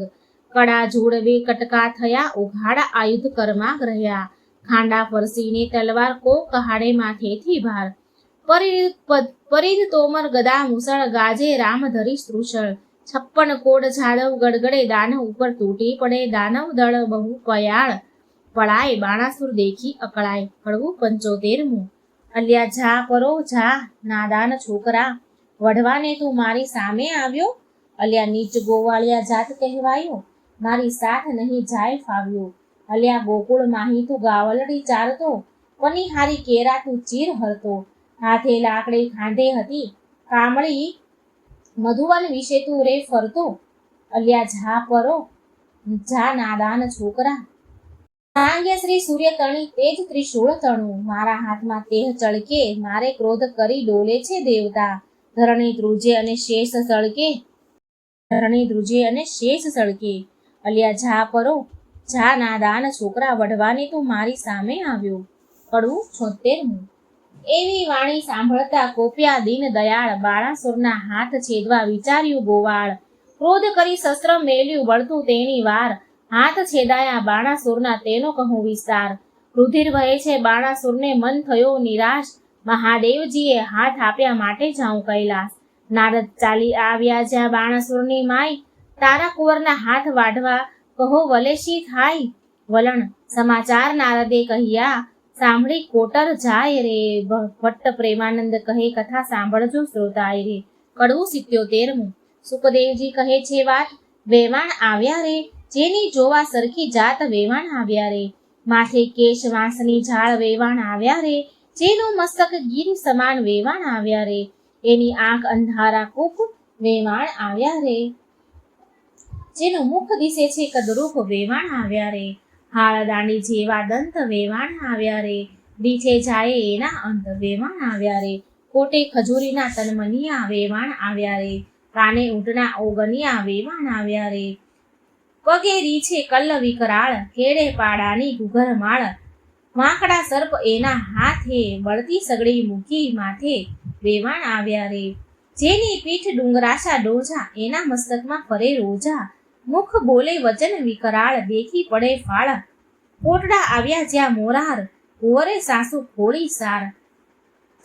Speaker 1: કડા જોડવે કટકા થયા, ઉઘાડા આયુધ કર્મા રહ્યા, ખાંડા ફરસીને તલવાર કો કહાડે માથેથી ભાર, પરિધ તોમર ગદા મુસળ, ગાજે રામ ધરી ત્રુષળ, 56 કોડ જાદવ ગડગડે, દાનવ ઉપર તૂટી પડે, દાનવ દળ બહુ પયાળ પળાય, બાણાસુર દેખી અકળાય. કડવું 75મું. અલ્યા જા પરો જા નાદાન છોકરા, વઢવાને તું મારી સામે આવ્યો, અલ્યા નીચ ગોવાળિયા જાત કહેવાયો, મારી સાથ નહીં જાય ફાવ્યો, અલ્યા ગોકુળ માહી તું ગાવલડી ચારતો, પનિહારી કેરા તું ચીર હરતો, હાથે લાકડી ખાંધે હતી કામળી, મધુવન વિશે તું રે ફરતો, અલ્યા જા પરો જા નાદાન છોકરા, સાંગ્ય શ્રી સૂર્ય તણી તેજ ત્રિશૂળ તણું, મારા હાથમાં તેહ ચળકે, મારે ક્રોધ કરી ડોલે છે દેવતા, ધરણી ધ્રુજે અને શેષ સળકે, ધરણી ધ્રુજે અને શેષ સળકે, અલ્યા જા પરો જા નાદાન છોકરા, વઢવાને તું મારી સામે આવ્યો. કડવું 76મું. એવી વાણી સાંભળતા કોપ્યા દીન દયાળ, બાણાસુરના હાથ છેદવા વિચાર્યું ગોવાળ, ક્રોધ કરી શસ્ત્ર મેલ્યું બળતું તેની વાર, હાથ છેદાયા બાણાસુરના તેનો કહું વિસ્તાર, રુધિર વહે છે બાણાસુરને મન થયો નિરાશ, મહાદેવજીએ હાથ આપ્યા માટે જાઉં કૈલાસ, નારદ ચાલી આવ્યા જ્યાં બાણાસુરની માય, તારા કુંવરના હાથ વાઢવા કહો વલે શી થાય, વલણ સમાચાર નારદે કહ્યા, સાંભળી કોટર જાય રે, ભટ્ટ પ્રેમાનંદ કહે કથા સાંભળજો શ્રોતાય રે. કડવું 77મું. સુખદેવજી કહે છે વાત, વેવાણ આવ્યા રે, જેની જોવા સરખી જાત વેવાણ આવ્યા રે, માથે કેશ વાંસની ઝાડ વેવાણ આવ્યા રે, જેનું મસ્તક ગીર સમાન વેવાણ આવ્યા રે, એની આંખ અંધારા કૂપ વેવાણ આવ્યા રે, જેનું મુખ દિશે છે કદરૂપ વેવાણ આવ્યા રે, હાળ દાંડી જેવા દંત વેવાણ આવ્યા રે, દીઠે જાય એના અંત વેવાણ આવ્યા રે, કોટે ખજૂરીના તનમનિયા વેવાણ આવ્યા રે, કાને ઊંટના ઓગનિયા વેવાણ આવ્યા રે, પગે રીછે કલ્લ વિકરાળ, કેડે પાડાની ઘૂઘરમાળ, વાંકડા સર્પ એના હાથે, બળતી સગડી મૂકી માથે વેવાણ આવ્યા રે, જેની પીઠ ડુંગરાશા ડોજા, એના મસ્તકમાં ફરે રોજા, મુખ બોલે વચન વિકરાળ, દેખી પડે ફાળ, કોટડા આવ્યા જ્યાં મોરાર, કુંવરે સાસુ ખોળી સાર,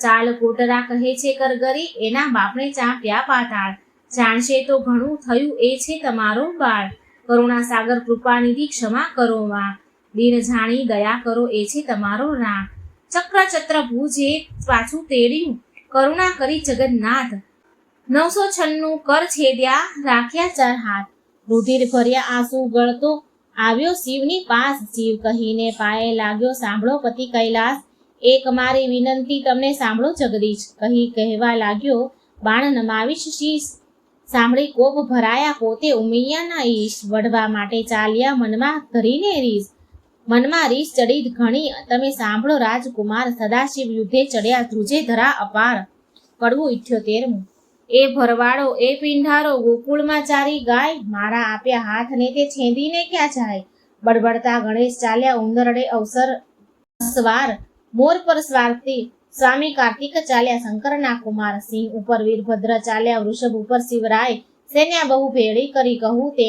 Speaker 1: ચાલ કોટરા કહે છે કરગરી, એના બાપને ચાંપ્યા પાતાળ, જાણશે તો ઘણું થયું એ છે તમારો બાળ, કરુણા સાગર કૃપાનિધિ ક્ષમા કરો માં, દીન જાણી દયા કરો એ છે તમારો રાણ, ચક્ર ચત્ર ભુજે પાછું તેડ્યું, કરુણા કરી જગન્નાથ, 996 કર છેદ્યા રાખ્યા 4 હાથ, રુધિર ભર્યા આંસુ ગળતો આવ્યો શિવની પાસ, શિવ કહીને પાયે લાગ્યો સાંભળો પતિ કૈલાસ, એક મારી વિનંતી તમને સાંભળો જગદીશ, કહી કહેવા લાગ્યો બાણ નમાવીશ શીશ, સાંભળી કોપ ભરાયા પોતે ઉમૈયાના ઈશ, વઢવા માટે ચાલ્યા મનમાં ધરીને રીસ, મનમાં રીસ ચડી ઘણી તમે સાંભળો રાજકુમાર, સદાશિવ યુદ્ધે ચડ્યા ધ્રુજે ધરા અપાર. કડવું 78મું. એ ભરવાડો એ પિંઢારો ગોકુળમાં ચારી ગાય, મારા આપ્યા હાથને તે છેંદીને ક્યાં જાય, બડબડતા ગણેશ ચાલ્યા ઉંદરડે અવસર સવાર, મોર પર સ્વામી કાર્તિક ચાલ્યા શંકરના કુમાર, સિંહ ઉપર વીરભદ્ર ચાલ્યા વૃષભ ઉપર શિવરાય, સેન્યા બહુ ભેળી કરી કહું તે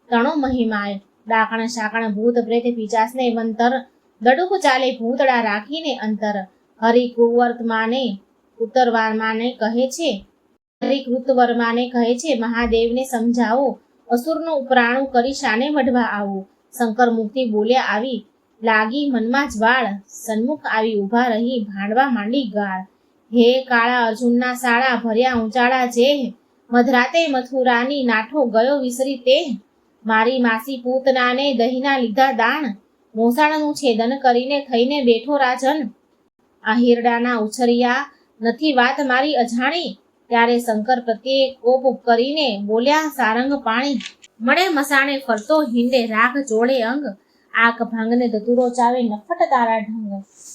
Speaker 1: તણો મહિમાય, ડાકણ શાકણ ભૂત પ્રેત પિચાસને વંતર દડુક ચાલે ભૂતળા રાખીને અંતર. હરિકુંવર્તમાને ઉત્તરવારમાને કહે છે, હરિકૃતવર્માને કહે છે, મહાદેવને સમજાવો, અસુરનું ઉપરાણું કરી શાને વઢવા આવું. શંકર મુક્તિ બોલ્યા આવી, લાગી મનમાં જ્વાળ, સન્મુખ આવી ઊભા રહી ભાંડવા માંડી ગાળ. હે કાળા અર્જુનના શાળા ભર્યા ઊંચાળા જેહ, મધરાતે મથુરાની નાઠો ગયો વિસરી તે. મારી માસી પૂતનાને દહીંના લીધા દાણ, મોસાળનું છેદન કરીને થઈને બેઠો રાજન. આ હિરડાના ઉછરિયા નથી વાત મારી અજાણી. ત્યારે શંકર પ્રત્યે કોપ કરીને બોલ્યા સારંગ પાણી. મળે મસાણે ફરતો હિંડે રાખ જોડે અંગ, આંખ ભાંગને ધતુરો ચાવે નફટ તારા ઢંગ.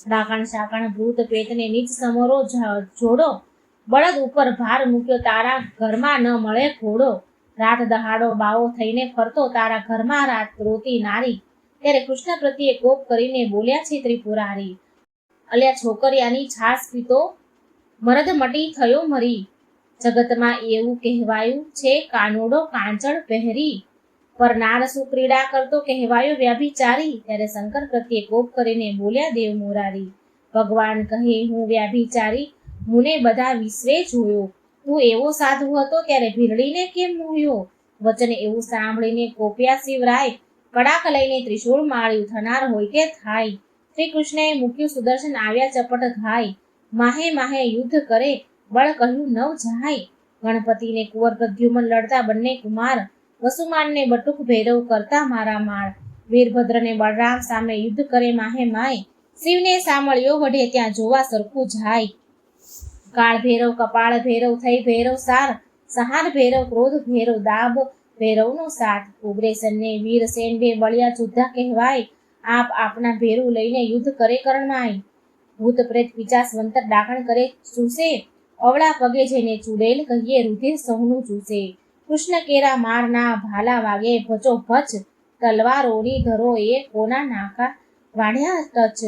Speaker 1: ડાકણ શાકણ ભૂત પેટને નીચ સમોરો જોડો, બળદ ઉપર ભાર મૂક્યો તારા ઘરમાં ન મળે ઘોડો. રાત દહાડો બાવો થઈને ફરતો તારા ઘરમાં રાત રોતી નારી. ત્યારે કૃષ્ણ પ્રત્યે કોપ કરીને બોલ્યા છે ત્રિપુરારી, અલ્યા છોકરિયાની છાસ પીતો મરદ મટી થયો મરી. જગતમાં એવું કહેવાયું છે કાનોડો કાંચળ પહેરી, પરનાર સુક્રીડા કરતો કહેવાયો વ્યાભિચારી. ત્યારે શંકર પ્રત્યે કોપ કરીને બોલ્યા દેવ મોરારી, ભગવાન કહે હું વ્યાભિચારી મુને બધા વિશ્વે જોયો. તું એવો સાધુ હતો ત્યારે ભીરડીને કેમ મોહ્યો. વચન એવું સાંભળીને કોપ્યા શિવરાય, કડાક લઈને ત્રિશૂળ માળ્યું થનાર હોય તે થાય. શ્રી કૃષ્ણએ મૂક્યું સુદર્શન આવ્યા ચપટ ઘાય, માહે માહે યુદ્ધ કરે બળ કહ્યું નવ જાય. ગણપતિને કુંવર પ્રદ્યુમન લડતા બંને કુમાર, વસુમાનને બટુક ભૈરવ કરતા મારા માળ. વીરભદ્રને બળરામ સામે યુદ્ધ કરે માહે માય, શિવને સામળ્યો વઢે ત્યાં જોવા સરખું જાય. કાળ ભૈરવ કપાળ ભૈરવ થઈ ભૈરવ સાર, સહાર ભૈરવ ક્રોધ ભૈરવ દાબ ભૈરવનો સાથ. ઉગ્રેસનને વીર સેન બે બળિયા જોદ્ધા કહેવાય, આપ આપના ભેરું લઈને યુદ્ધ કરે કરણમાય. ભૂત પ્રેત પિચાસ વંતર ડાકણ કરે ચૂસે, અવળા પગે જઈને ચૂડેલ કહીએ રુધિર સૌનું ચૂસે. કૃષ્ણ કેરા મારના ભાલા વાગે ભચો ભચ, તલવારોની ધરો એ કોના નાકા વાઢ્યા ટચ.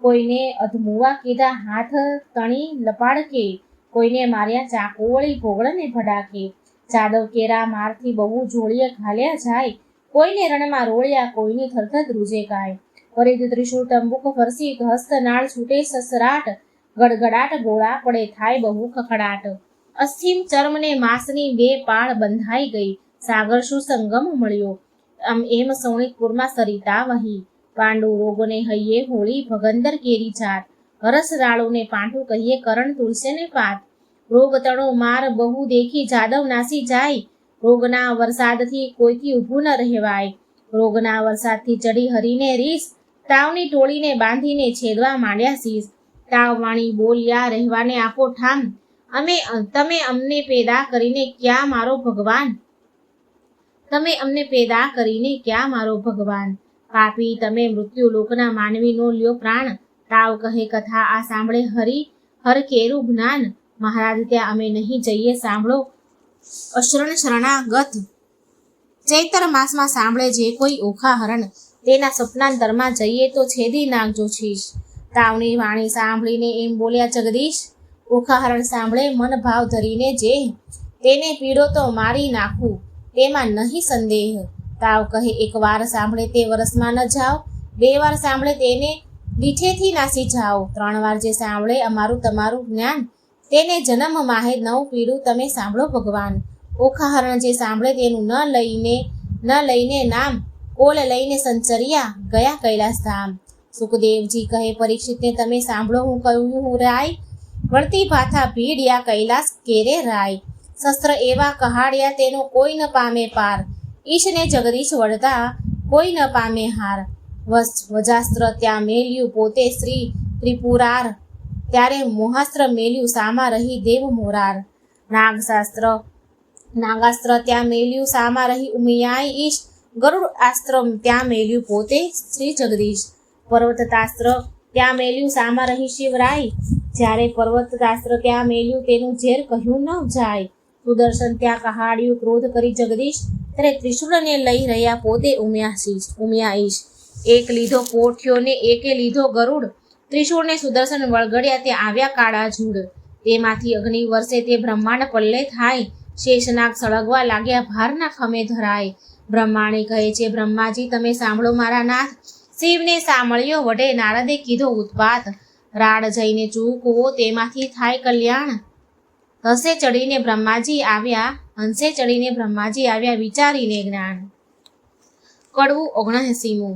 Speaker 1: કોઈને અધમુવા કીધા હાથ તણી લપાડકે, કોઈને માર્યા ચાકુ વળી ભોગળને ભડાકે. જાદવ કેરા મારથી બહુ જોડીએ ઘાલ્યા જાય, કોઈને રણમાં રોળ્યા કોઈની થરથર ધ્રુજે ગાય. પરિધ ત્રિશૂળ તંબુક ફરસી હસ્ત નાળ છૂટે સસરાટ, ગડગડાટ ગોળા પડે થાય બહુ ખખડાટ. અસ્થિમ ચર્મને માંસની બે પાળ બંધાઈ ગઈ, સાગર શું સંગમ મળ્યો એમ સૌણિકપુરમાં સરિતા વહી. પાંડુ રોગને હૈયે હોળી ભગંદર કેરી જાત, હરસ રાળુને પાંઠું કહીએ કરણ તુલસે ને પાત. રોગ તણો માર બહુ દેખી જાદવ નાસી જાય, રોગના વરસાદથી કોઈથી ઊભું ન રહેવાય. રોગના વરસાદથી ચડી હરીને રીસ, તાવની ટોળીને બાંધીને છેદવા માંડ્યા શીશ. તાવ વાણી બોલ્યા રહેવાને આપો ઠામ, તમે અમને પેદા કરીને ક્યાં મારો ભગવાન. તમે અમને પેદા કરીને ક્યાં મારો ભગવાન. પાપી તમે મૃત્યુ લોકના માનવીનો લ્યો પ્રાણ, તાવ કહે કથા આ સાંભળે હર કેરું જ્ઞાન. મહારાજ ત્યાં અમે નહીં જઈએ સાંભળો અશરણ શરણાગત. ચૈત્ર માસમાં સાંભળે જે કોઈ ઓખા હરણ, તેના સપનાંતરમાં જઈએ તો છેદી નાખજો શીશ. તાવની વાણી સાંભળીને એમ બોલ્યા જગદીશ, ઓખા હરણ સાંભળે મન ભાવ ધરીને જે, તેને પીડો તો મારી નાખું તેમાં નહીં સંદેહ. તાવ કહે એક વાર સાંભળે તે વરસમાં ન જાઓ, બે વાર સાંભળે તેને દીઠેથી નાસી જાઓ, ત્રણ વાર જે સાંભળે અમારું તમારું જ્ઞાન, તેને જન્મ માહે નવ પીડું તમે સાંભળો ભગવાન. ઓખા હરણ જે સાંભળે તેનું ન લઈને નામ, કોલ લઈને સંચર્યા ગયા કૈલાસ ધામ. સુખદેવજી કહે પરીક્ષિતને તમે સાંભળો હું કહ્યું હું રાય, વળતી ભાથા ભીડ્યા કૈલાસ કેરે રાય. શસ્ત્ર એવા કહાડ્યા તેનો કોઈ ન પામે પાર, ઈશને જગદીશ વળતા કોઈ ન પામે હાર. વજાસ્ત્ર ત્યાં મેલ્યું પોતે શ્રી ત્રિપુરાર, ત્યારે મોહાસ્ત્ર મેલ્યું સામા રહી દેવ મોરાર. નાગાસ્ત્ર ત્યાં મેલ્યું સામા રહી ઉમિયાય ઈશ, ગરુડ આસ્ત્ર ત્યાં મેલ્યું પોતે શ્રી જગદીશ. પર્વતાસ્ત્ર ત્યાં મેલ્યું સામા રહી શિવરાય, જ્યારે પર્વતાસ્ત્ર ત્યાં મેલ્યું તેનું ઝેર કહ્યું ન જાય. સુદર્શન ત્યાં કહાડ્યું ક્રોધ કરી જગદીશ, ત્યારે ત્રિશૂળને લઈ રહ્યા પોતે ઉમિયા ઈશ. એક લીધો કોઠ્યો ને એકે લીધો ગરુડ, ત્રિશૂળને સુદર્શન વળગડ્યા તે આવ્યા કાળા ઝૂડ. તેમાંથી અગ્નિ વર્ષે તે બ્રહ્માંડ પલ્લે થાય, શેષનાગ સળગવા લાગ્યા ભારના ખમે ધરાય. બ્રહ્માણી કહે છે બ્રહ્માજી તમે સાંભળો મારા નાથ, શિવને સાંભળ્યો વડે નારદે કીધો ઉત્પાત, રાડ જઈને ચૂકવો તેમાંથી થાય કલ્યાણ. હંસે ચડીને બ્રહ્માજી આવ્યા વિચારીને જ્ઞાન. કડવું 79મું.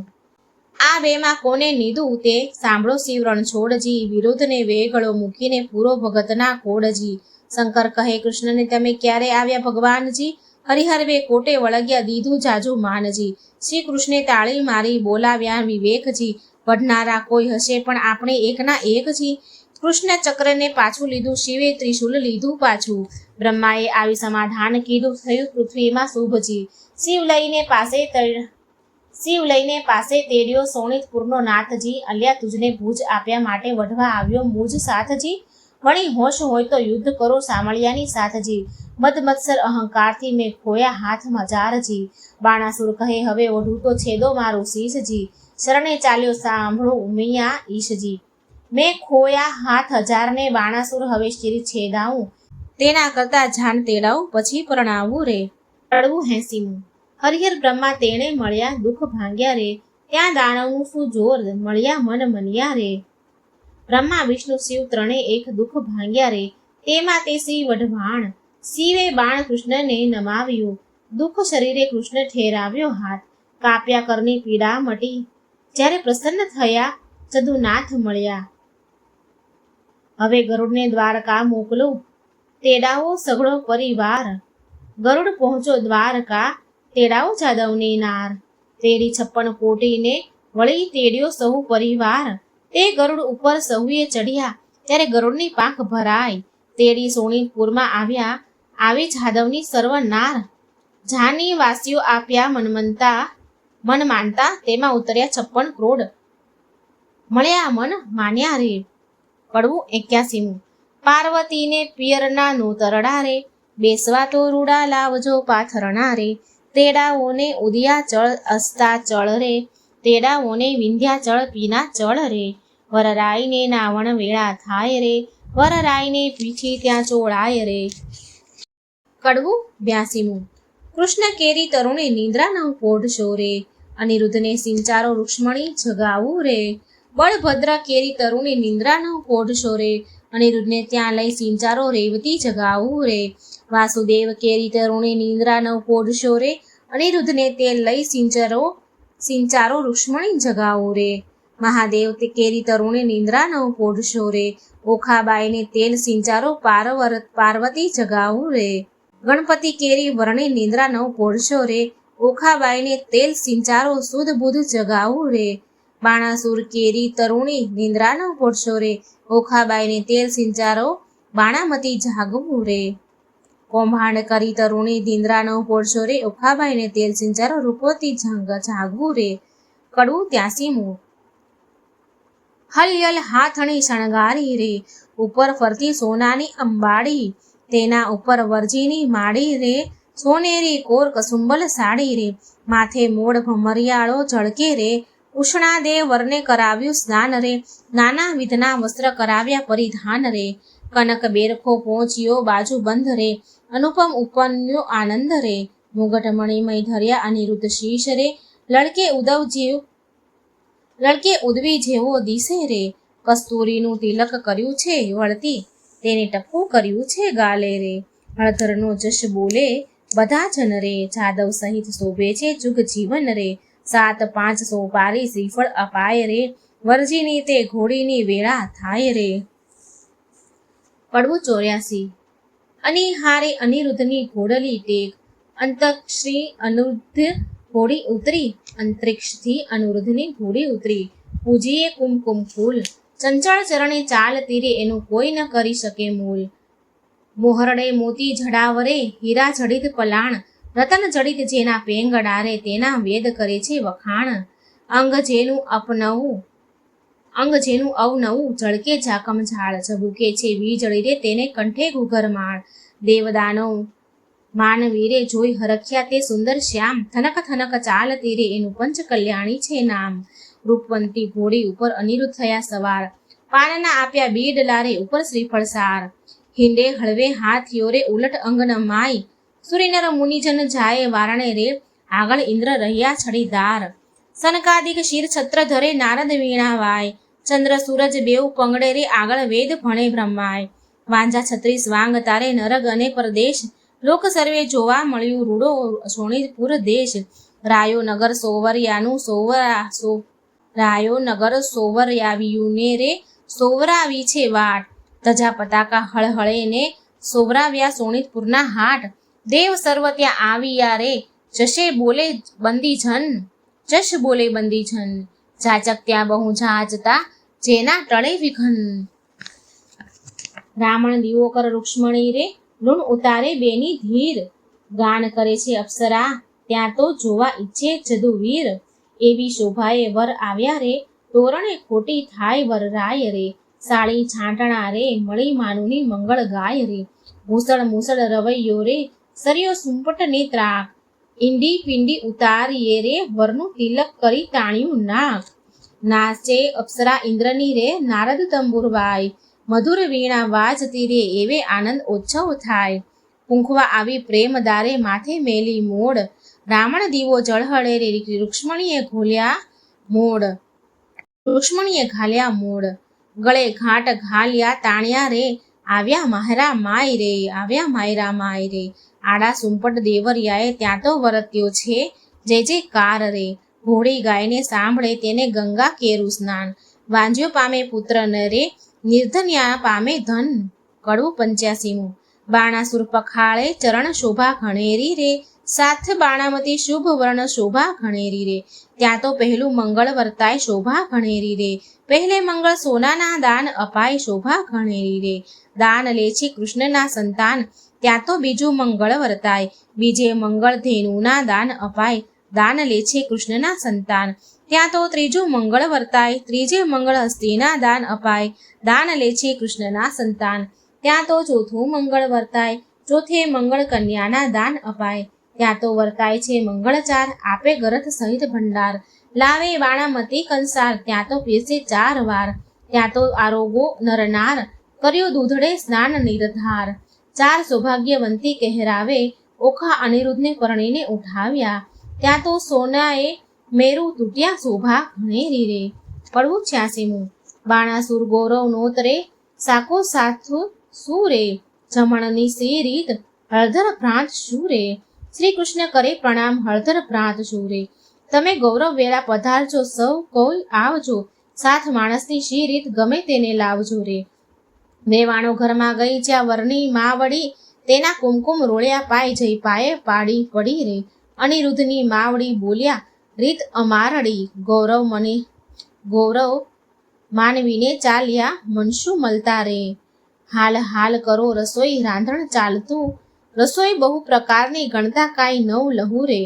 Speaker 1: આ બેમાં કોને નીધું તે સાંભળો શિવ રણછોડજી, વિરુદ્ધને વેગળો મૂકીને પૂરો ભગતના કોડજી. શંકર કહે કૃષ્ણને તમે ક્યારે આવ્યા ભગવાનજી, હરિહર બે કોટે વળગ્યા દીધું જાજુ માનજી. શ્રી કૃષ્ણે તાળી મારી બોલાવ્યા વિવેકજી, વઢનારા કોઈ હશે પણ આપણે એકના એકજી. કૃષ્ણ ચક્રને પાછું લીધું, શિવે ત્રિશૂલ લીધું પાછું. બ્રહ્માએ આવી સમાધાન કીધું, થયું પૃથ્વીમાં શુભજી. શિવ લઈને પાસે તેડ્યો સોનિતપુરનો નાથજી, અલ્યા તુજને ભુજ આપ્યા માટે વઢવા આવ્યો મુજ સાથજી. વળી હોશ હોય તો યુદ્ધ કરો સામળિયાની સાથજી, મદમત્સર અહંકારથી મેં ખોયા હાથ મજારજી. બાણાસુર કહે હવે વઢું તો છેદો મારું શીશજી, શરણે ચાલ્યો સાંભળો ઉમિયા ઈશજી. મેં ખોયા હાથ હજારને બાણાસુર હવે શિર છેદાવું, તેના કરતા જાન તેડાવું પછી પરણાવું રે. 80મું. હરિહર બ્રહ્મા તેણે મળ્યા દુઃખ ભાંગ્યા રે, ત્યાં દાનવનું શું જોર મળ્યા મન મન્યા રે. બ્રહ્મા વિષ્ણુ શિવ ત્રણે એક દુઃખ ભાંગ્યા રે, તેમાં તે શ્રી વઢવાણ. શિવે બાણ કૃષ્ણને નમાવ્યું, દુઃખ શરીરે કૃષ્ણ ઠેરાવ્યો હાથ. કાપ્યા કરની પીડા મટી, જ્યારે પ્રસન્ન થયા જદુનાથ મળ્યા. હવે ગરુડને દ્વારકા મોકલો, તેડાવો સઘળો પરિવાર. ગરુડ પહોંચો દ્વારકા, તેડાવો જાદવને નાર. તેડી 56 કોટીને વળી તેડ્યો સહુ પરિવાર. તે ગરુડ ઉપર સહુએ ચડ્યા, ત્યારે ગરુડની પાંખ ભરાય. તેડી સોનીતપુરમાં આવ્યા, આવી જાદવની સર્વ નાર. જાની વાસીઓ આપ્યા મન માનતા, તેમાં ઉતર્યા 56 ક્રોડ. મળ્યા મન માન્યા રે. કડવું 81મું. પાર્વતીને પિયરના નોતરડા રે, બેસવા તો રૂડા લાવજો પાથરણા રે. તેડાઓને ઉદયાચળ અસ્તાચળ રે, તેડાઓને વિંધ્યાચળ પીનાચળ રે. વરરાઈને નાવણ વેળા થાય રે, વરરાઈને પીઠી ત્યાં ચોળાય રે. કડવું 82મું. કૃષ્ણ કેરી તરુણે નિંદ્રા નવ પોઢશો રે, અનિરુદ્ધને સિંચારો રૂક્ષ્મણી જગાવું રે. બળભદ્ર કેરી તરુણે નિંદ્રા નવ પોઢશો રે, અનિરુદ્ધને ત્યાં લઈ સિંચારો રેવતી જગાવું રે. વાસુદેવ કેરી તરુણે નિંદ્રા નવ પોઢશો રે, અનિરુદ્ધને તે લઈ સિંચારો રૂક્ષ્મણી જગાવું રે. મહાદેવ તે કેરી તરુણે નિંદ્રા નવ પોઢશો રે, ઓખાબાઈને તેલ સિંચારો પાર્વતી જગાવું રે. ગણપતિ કેરી વર્ણે નિંદ્રા નવ પોઢશો રે, ઓખાબાઈને તેલ સિંચારો સુધ બુધ જગાવું રે. બાણાસુર કેરી તરુણી નિંદ્રા નવ પોઢશો રે, ઓખાબાઈને તેલ સિંચારો બાણામતી જાગવું રે. કૌભાંડ કરી તરુણી નિંદ્રા નવ પોઢશો રે, ઓખાબાઈને તેલ સિંચારો રૂપવતી જાગવું રે. કડવું 83મું. હલયલ હાથણી શણગારી રે, ઉપર ફરતી સોનાની અંબાડી. તેના ઉપર વરજીની માડી રે, સોનેરી કોર કસુંબલ સાડી રે. માથે મોડ ભમરિયાળો ઝળકે રે, ઉષ્ણાદેવ વરને કરાવ્યું સ્નાન રે. નાના વિધના વસ્ત્ર કરાવ્યા પરિધાન રે. કનક બેરખો પહોંચ્યો બાજુ બંધ રે, અનુપમ ઉપન્યો આનંદ રે. મુગટ મણિમય ધર્યા અનિરુદ્ધ શીશ રે, લડકે ઉદવી જેવો દિશે રે. કસ્તુરીનું તિલક કર્યું છે વળતી, તેને ટપકું કર્યું છે ગાલે રે. હળધરનો જશ બોલે બધા જન રે, જાદવ સહિત શોભે છે જુગ જીવન રે. 7-5 સોપારી શ્રીફળ અપાય રે, વરજીની તે ઘોડીની વેળા થાય રે. કડવું 84. અનિહારે અનિરુદ્ધની ઘોડલી ટેક, અંતક્ષથી અનિરુદ્ધ ઘોડી ઉતરી, અંતરિક્ષથી અનિરુદ્ધની ઘોડી ઉતરી. પૂજીએ કુમકુમ ફૂલ, ચંચળ ચરણે ચાલ તીરે, એનું કોઈ ન કરી શકે મૂલ. મોહરડે મોતી જડાવરે, હીરા જડિત પલાણ, રતન જડિત જેના પેંગડારે, તેના વેદ કરે છે વખાણ. અંગ જેનું અવનવું, ઝળકે ઝાકમ ઝાડ, ઝબૂકે છે વીજળી રે, તેને કંઠે ઘૂઘરમાળ. દેવદાનવ માનવીરે જોઈ હરખ્યા તે સુંદર શ્યામ, થનક થનક ચાલ તીરે, એનું પંચ કલ્યાણી છે નામ. રૂપવંતી ઘોડી ઉપર અનિરુદ્ધ થયા સવાર, પાનના આપ્યા બીડલારે, ઉપર શ્રીફળ સાર. હિંડે હળવે હાથીઓ રે, ઉલટ અંગન માય, સુરીનર મુનિજન જાય વારણે રે, આગળ ઇન્દ્ર રહ્યા છડીદાર. સનકાદિક શિર છત્ર ધરે નારદ વીણા વાય, ચંદ્ર સૂરજ બેઉ પંગડે રે આગળ વેદ ભણે બ્રહ્માય, વાંજા છત્રીસ વાંગ તારે નરગ અને પરદેશ, લોક સર્વે જોવા મળ્યું રૂડો સોણીતપુર દેશ, રાયો નગર સોવરિયાનું રાયો નગર સોવરાવ્યું ને રે સોવરાવી છે વાટ, ધજા પતાકા હળહળે ને સોવરાવ્યા સોણીતપુરના હાટ, દેવ સર્વ ત્યાં આવ્યા રે જશે બોલે બંદીજન, જશ બોલે બંદીજન, જાચક ત્યાં બહુ જાચતા જેના ટળે વિઘન, રાવણ દીવો કર રૂક્ષ્મણી રે લૂણ ઉતારે બેની ધીર, ગાન કરે છે અપ્સરા ત્યાં તો જોવા ઈચ્છે જદુવીર, એવી શોભાએ વર આવ્યા રે તોરણે ખોટી થાય વર રાય રે, સાળી છાંટણા રે મળી માનુની મંગળ ગાય રે, ભૂસળ મૂસળ રવૈયો રે સરિયો સુંપટ ને ત્રાક, ઈંડી પિંડી ઉતારીએ રે વરનું તિલક કરી તાણ્યું નાક, નાચે અપ્સરા ઇન્દ્રની રે નારદ તંબુર વાય, મધુર વીણા વાજતી રે એવે આનંદ ઉત્સવ થાય, પૂંખવા આવી પ્રેમ દારે માથે મેલી મોડ, રાવણ દીવો જળહળે રે રૂક્ષ્મણીએ ઘાલ્યા મોડ, ગળે ઘાટ ઘાલ્યા તાણ્યા રે આવ્યા માયરા માય રે, આડા સુંપટ દેવરિયાએ ત્યાં તો વરત્યો છે જય જયકાર રે, ઘોડી ગાયને સાંભળે તેને ગંગા કેરું સ્નાન, વાંજ્યો પામે પુત્ર ન રે નિર્ધન્યા પામે ધન, કડવું 85મું, બાણાસુર પખાળે ચરણ શોભા ઘણેરી રે, સાથ બાણામતી શુભ વર્ણ શોભા ઘણેરી રે, ત્યાં તો પહેલું મંગળ વર્તાય શોભા ઘણેરી રે, પહેલે મંગળ સોનાના દાન અપાય શોભા ઘણેરી રે, દાન લે છે કૃષ્ણના સંતાન ત્યાં તો બીજું મંગળ વર્તાય, બીજે મંગળ ધેનુના દાન અપાય, દાન લે છે કૃષ્ણના સંતાન ત્યાં તો ત્રીજું મંગળ વર્તાય, ત્રીજે મંગળ હસ્તીના દાન અપાય, દાન લે છે કૃષ્ણના સંતાન ત્યાં તો ચોથું મંગળ વર્તાય, ચોથે મંગળ કન્યાના દાન અપાય, ત્યાં તો વર્તાય છે મંગળચાર આપે ગરથ સહિત ભંડાર, લાવે બાણામતી કંસાર ત્યાં તો પીરસે 4 વાર, ત્યાં તો આરોગો નરનાર કર્યો દૂધડે સ્નાન નિર્ધાર, 4 સૌભાગ્યવંતી કહેરાવે ઓખા અનિરુદ્ધને પરણીને ઉઠાવ્યા, ત્યાં તો સોનાએ મેરુ તૂટ્યા શોભા ઘણેરી રે, પડવું 86મું, બાણાસુર ગૌરવ નોતરે સાકો સાથ સુરે, જમણની સી રીત હળધર પ્રાંત શુરે, શ્રી કૃષ્ણ કરે પ્રણામ હળધર પ્રાંત શુરે, તમે ગૌરવ વેળા પધારજો સૌ કોઈ આવજો, સાથ માણસની શી રીત ગમે તેને લાવજો રે, વેવાણો ઘરમાં ગઈ જ્યાં વરની મા વળી, તેના કુમકુમ રોળ્યા પાય જઈ પાયે પાડી પડી રે, અનિરુદ્ધની માવડી બોલ્યા રીત અમારડી, ગૌરવ માનવીને ચાલ્યા મનશું મળતા રે, હાલ કરો રસોઈ રાંધણ ચાલતું, રસોઈ બહુ પ્રકારની ગણતા કાંઈ નવ લહુ રે,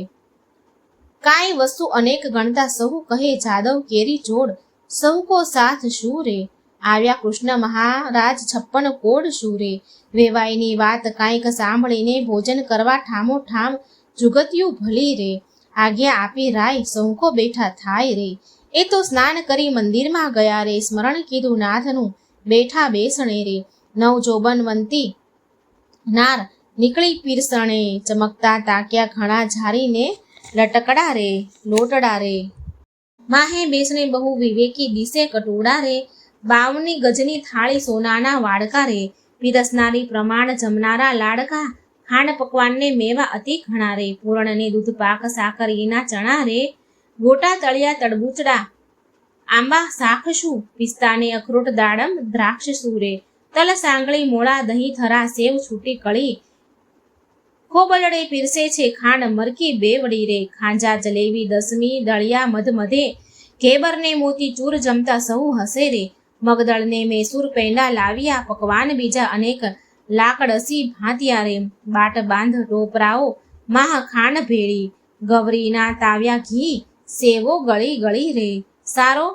Speaker 1: કાંઈ વસ્તુ અનેક ગણતા સહુ કહે જાદવ કેરી જોડ, સહુ કો સાથ શું રે, આવ્યા કૃષ્ણ મહારાજ 56 કોડ શું રે, વેવાઈની વાત કાંઈક સાંભળીને ભોજન કરવા ઠામો ઠામ જુગતિયું ભલી રે, આજ્ઞા આપી રાય સૌકો બેઠા થાય રે, એ તો સ્નાન કરી મંદિરમાં ગયા રે, સ્મરણ કીધું નાથનું બેઠા બેસણે રે, નવ જોબનવંતી નાર નીકળી પીરસણે, ચમકતા તાક્યા ઘણા ઝારીને લટકડા રે લોટડા રે, માહે બેસણે બહુ વિવેકી દિશે કટોડા રે, 52 ગજની થાળી સોનાના વાડકા રે, પીરસનારી પ્રમાણ જમનારા લાડકા, ખાંડ પકવાનને મેવા અતિ ઘણા રે, પૂરણને દૂધ પાક સાકરીના ચણા રે, ગોટા તળિયા તડબૂચડા આંબા શાક શું, પિસ્તાને અખરોટ દાડમ દ્રાક્ષ શું રે, તલ સાંગળી મોળા દહીં થરા સેવ છૂટી કળી, ખોબલડે પીરસે છે ખાંડ મરકી બેવડી રે, ખાંજા જલેબી દસમી દળિયા મધે, ઘેબરને મોતી ચૂર જમતા સહુ હસે રે, મગદળને મેસૂર પેંડા લાવ્યા, પકવાન બીજા અનેક લાકડસી ભાંત્યા રે, બાટ બાંધ ટોપરાઓ માહ ખાંડ ભેળી, ગવરીના તાવ્યા ઘી સેવો ગળી રે, સારો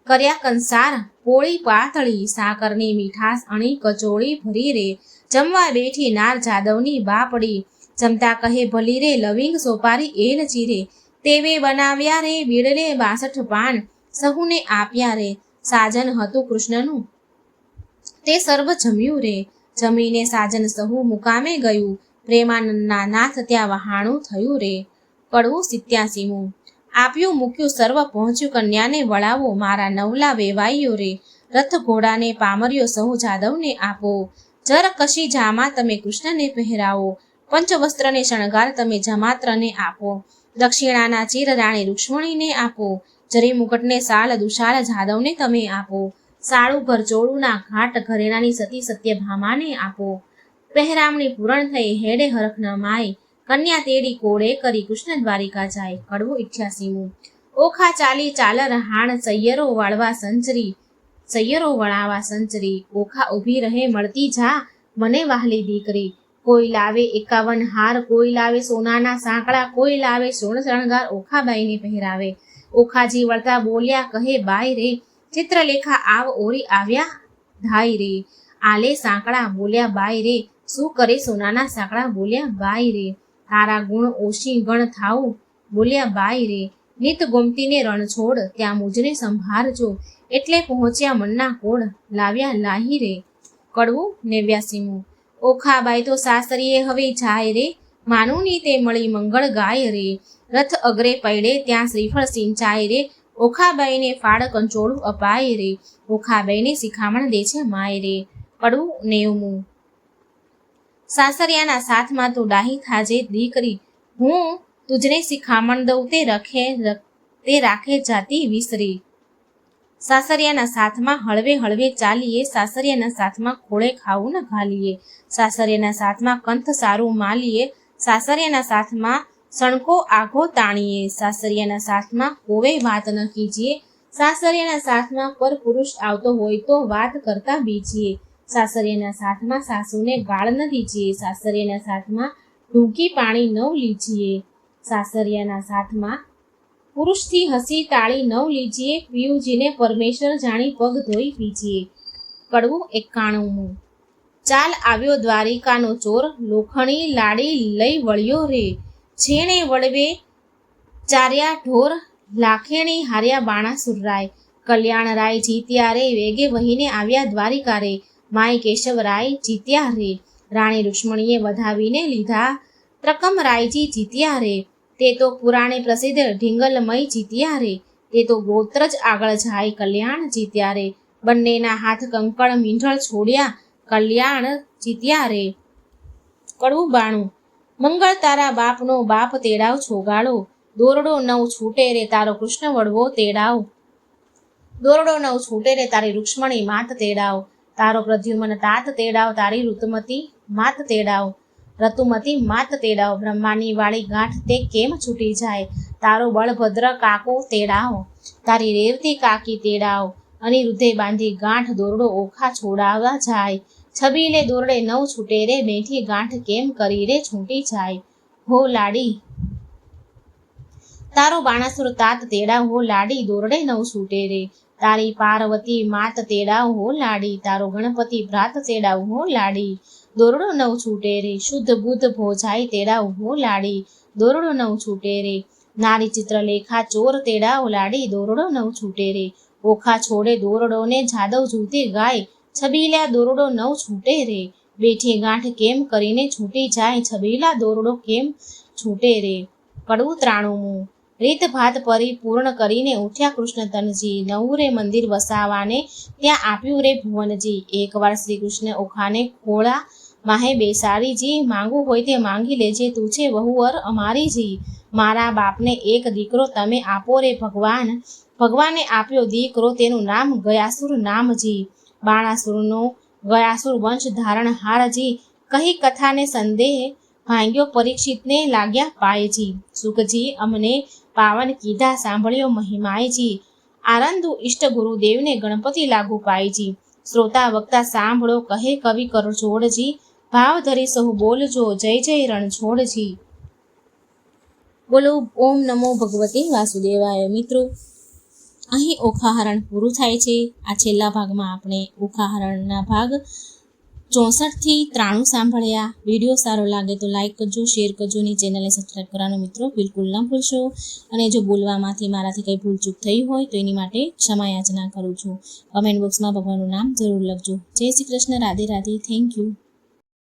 Speaker 1: કર્યા કંસાર પોળી પાતળી, સાકરની મીઠાશ અણી કચોળી ભરી રે, જમવા બેઠી નાર જાદવની બાપડી, જમતા કહે ભલી રે લવિંગ સોપારી એલચી રે, તેવે બનાવ્યા રે બીડલે 62 પાન સહુને આપ્યા રે, સાજન હતું કૃષ્ણનું તે સર્વ જમ્યું રે, જમીને સાજન સહુ મુકામે ગયું, પ્રેમાનંદના નાથ ત્યાં વહાણું થયું રે, કડવું 87મું, આપ્યું મૂક્યું સર્વ પહોંચ્યું કન્યાને વળાવો, મારા નવલા વેવાઈઓ રે, રથ ઘોડાને પામર્યો સહુ જાદવને આપો, જર કશી જામા તમે કૃષ્ણને પહેરાવો, પંચવસ્ત્રને શણગાર તમે જમાત્રને આપો, દક્ષિણાના ચીર રાણી રૂક્ષ્મણીને આપો, જરી મુકટને સાલ દુશાલ જાદવને તમે આપો, સાળું ઘરચોળુના ઘાટ ઘરેણાની સતી સત્યભામાને આપો, પહેરામણી પૂરણ થઈ હેડે હરખ ન માય, કન્યા તેડી કોળે કરી કૃષ્ણ દ્વારિકા જાય. કડવું 88મું. ઓખા ચાલી ચાલર હાણ સૈયરો વાળવા સંચરી, સૈયરો વળાવા સંચરી, ઓખા ઊભી રહે મળતી જા મને વાહલી દીકરી, કોઈ લાવે 51 હાર, કોઈ લાવે સોનાના સાંકળા, કોઈ લાવે સોણ શણગાર ઓખાબાઈને પહેરાવે, ઓખાજી વળતા બોલ્યા કહે બાઈ રે, ચિત્રલેખા આવ ઓરી આવ્યા ધાઈ રે, આલે સાંકળા બોલ્યા બાઈ રે, શું કરે સોનાના સાંકળા બોલ્યા બાઈ રે, તારા ગુણ ઓશી ગણ થાવું બોલ્યા બાઈ રે, નિત ગોમતીને રણ છોડ ત્યાં મુજને સંભાળજો, એટલે પહોંચ્યા મનના કોડ લાવ્યા લાહી રે. કડવું 89મું. ઓખાબાઈ તો સાસરીએ હવે જાય રે, માનુની તે મળી મંગળ ગાય રે, રથ અગ્રે પૈડે ત્યાં શ્રીફળ સિંચાય રે, ઓખાબાઈને ફાળ કંચોળું અપાય રે, ઓખાબાઈને શિખામણ દે છે માય રે. કડવું 90મું. સાસરિયાના સાથમાં તું ડાહી થાજે દીકરી, હું તુજને શિખામણ દઉં તે રાખે જાતિ વિસરી. સાસરિયાના સાથમાં હળવે હળવે ચાલીએ, સાસરિયાના સાથમાં ખોળે ખાવું ન ઘાલીએ, સાસરિયાના સાથમાં કંથ સારું માલીએ, સાસરિયાના સાથમાં સણકો આઘો તાણીએ, સાસરિયાના સાથમાં કોવે વાત ન કીજીએ, સાસરિયાના સાથમાં પર પુરુષ આવતો હોય તો વાત કરતા બીજીએ, સાસરિયાના સાથમાં સાસુને ગાળ ન દીજીએ, સાસરિયાના સાથમાં ઢૂંકી પાણી ન લીજીએ, સાસરિયાના સાથમાં પુરુષથી હસી તાળી ન લીજીએ, પિયુજીને પરમેશ્વર જાણી પગ ધોઈ પીજીએ. કડવું 91મું. ચાલ આવ્યો દ્વારિકાનો ચોર, લોખણી લાડી લઈ વળ્યો રે, છેણે વળવે ચાર્યા ઢોર, લાખેણી હાર્યા બાણાસુરરાય, કલ્યાણ રાય જીત્યા રે, વેગે વહીને આવ્યા દ્વારિકા રે, માય કેશવરાય જીત્યા રે, રાણી રૂક્ષ્મણીએ વધાવીને લીધા, ત્રકમ રાયજી જીત્યા રે, તે તો પુરાણે પ્રસિદ્ધ ઢીંગલમય જીત્યા રે, તે તો ગોત્ર જ આગળ જાય કલ્યાણ જીત્યા રે, બંનેના હાથ કંકળ મીંઢળ છોડ્યા કલ્યાણ જીત્યા રે. કડવું 92. મંગળ તારા બાપનો બાપ તેડાવ છોગાડો, દોરડો નવ છૂટે રે તારો કૃષ્ણ વડવો તેડાવ, દોરડો નવ છૂટે રે તારી રૂક્ષ્મણી માત તેડાવ, તારો પ્રદ્યુમન તાત તેડાવ, તારી ઋતુમતી માત તેડાવ, રતુમતી માત તેડાવ, બ્રહ્માની વાળી ગાંઠ તે કેમ છૂટી જાય, તારો બળભદ્ર કાકો તેડાવ, તારી રેવતી કાકી તેડાવ, અનિરુદ્ધે બાંધી ગાંઠ દોરડો ઓખા છોડાવવા જાય, છબીલે દોરડે નવ છૂટે રે, બેઠી ગાંઠ કેમ કરી રે છૂટી જાય, હો લાડી તારો બાણાસુર તાત તેડાવ, હો લાડી દોરડે નવ છૂટે રે, તારી પાર્વતી માત તેડાવ, હો લાડી તારો ગણપતિ ભ્રાત તેડાવ, હો લાડી દોરડો નવ છૂટે રે, શુદ્ધ બુદ્ધ ભોજાઈ તેડાવ, હો લાડી દોરડો નવ છૂટે રે, નારી ચિત્રલેખા ચોર તેડાવ, લાડી દોરડો નવ છૂટે રે, ઓખા છોડે દોરડોને જાદવ જૂતી ગાય, છબીલા દોરડો નવ છૂટે રે, બેઠી ગાંઠ કેમ કરીને છૂટી જાય, છબીલા દોરડો કેમ છૂટે રે. કડવું 93મું. રીત ભાત પરિપૂર્ણ કરીને ઉઠ્યા કૃષ્ણ તનજી, નવું રે મંદિર વસાવાને ત્યાં આપ્યું રે ભુવનજી, એકવાર શ્રી કૃષ્ણ ઓખાને ખોળા માહે બેસાડીજી, માંગવું હોય તે માંગી લેજે તું છે વહુવર અમારીજી, મારા બાપને એક દીકરો તમે આપો રે ભગવાન, ભગવાને આપ્યો દીકરો તેનું નામ ગયાસુર નામજી, બાણાસુરનો ગયાસુર વંશ ધારણ હારજી, કહી કથાને સંદેહ ભાંગ્યો પરીક્ષિતને લાગ્યા પાયજી, સુખજી અમને પાવન કીધા સાંભળ્યો મહિમાયજી, આરંદુ ઇષ્ટ ગુરુદેવને ગણપતિ લાગુ પાયજી, શ્રોતા વક્તા સાંભળો કહે કવિ કરજોડજી, ભાવ ધરી સહુ બોલજો જય જય રણછોડજી. બોલો ઓમ નમો ભગવતે વાસુદેવાય. મિત્રો અહીં ઓખાહરણ પૂરું થાય છે. આ છેલ્લા ભાગમાં આપણે ઓખાહરણના ભાગ 64 થી 93 સાંભળ્યા. વિડીયો સારો લાગે તો લાઈક કરજો, શેર કરજો અને ચેનલને સબસ્ક્રાઈબ કરવાનું મિત્રો બિલકુલ ન ભૂલશો. અને જો બોલવામાંથી મારાથી કંઈ ભૂલચૂક થઈ હોય તો એની માટે ક્ષમા યાચના કરું છું. કમેન્ટ બોક્સમાં ભગવાનનું નામ જરૂર લખજો. જય શ્રી કૃષ્ણ. રાધે રાધે. Thank you.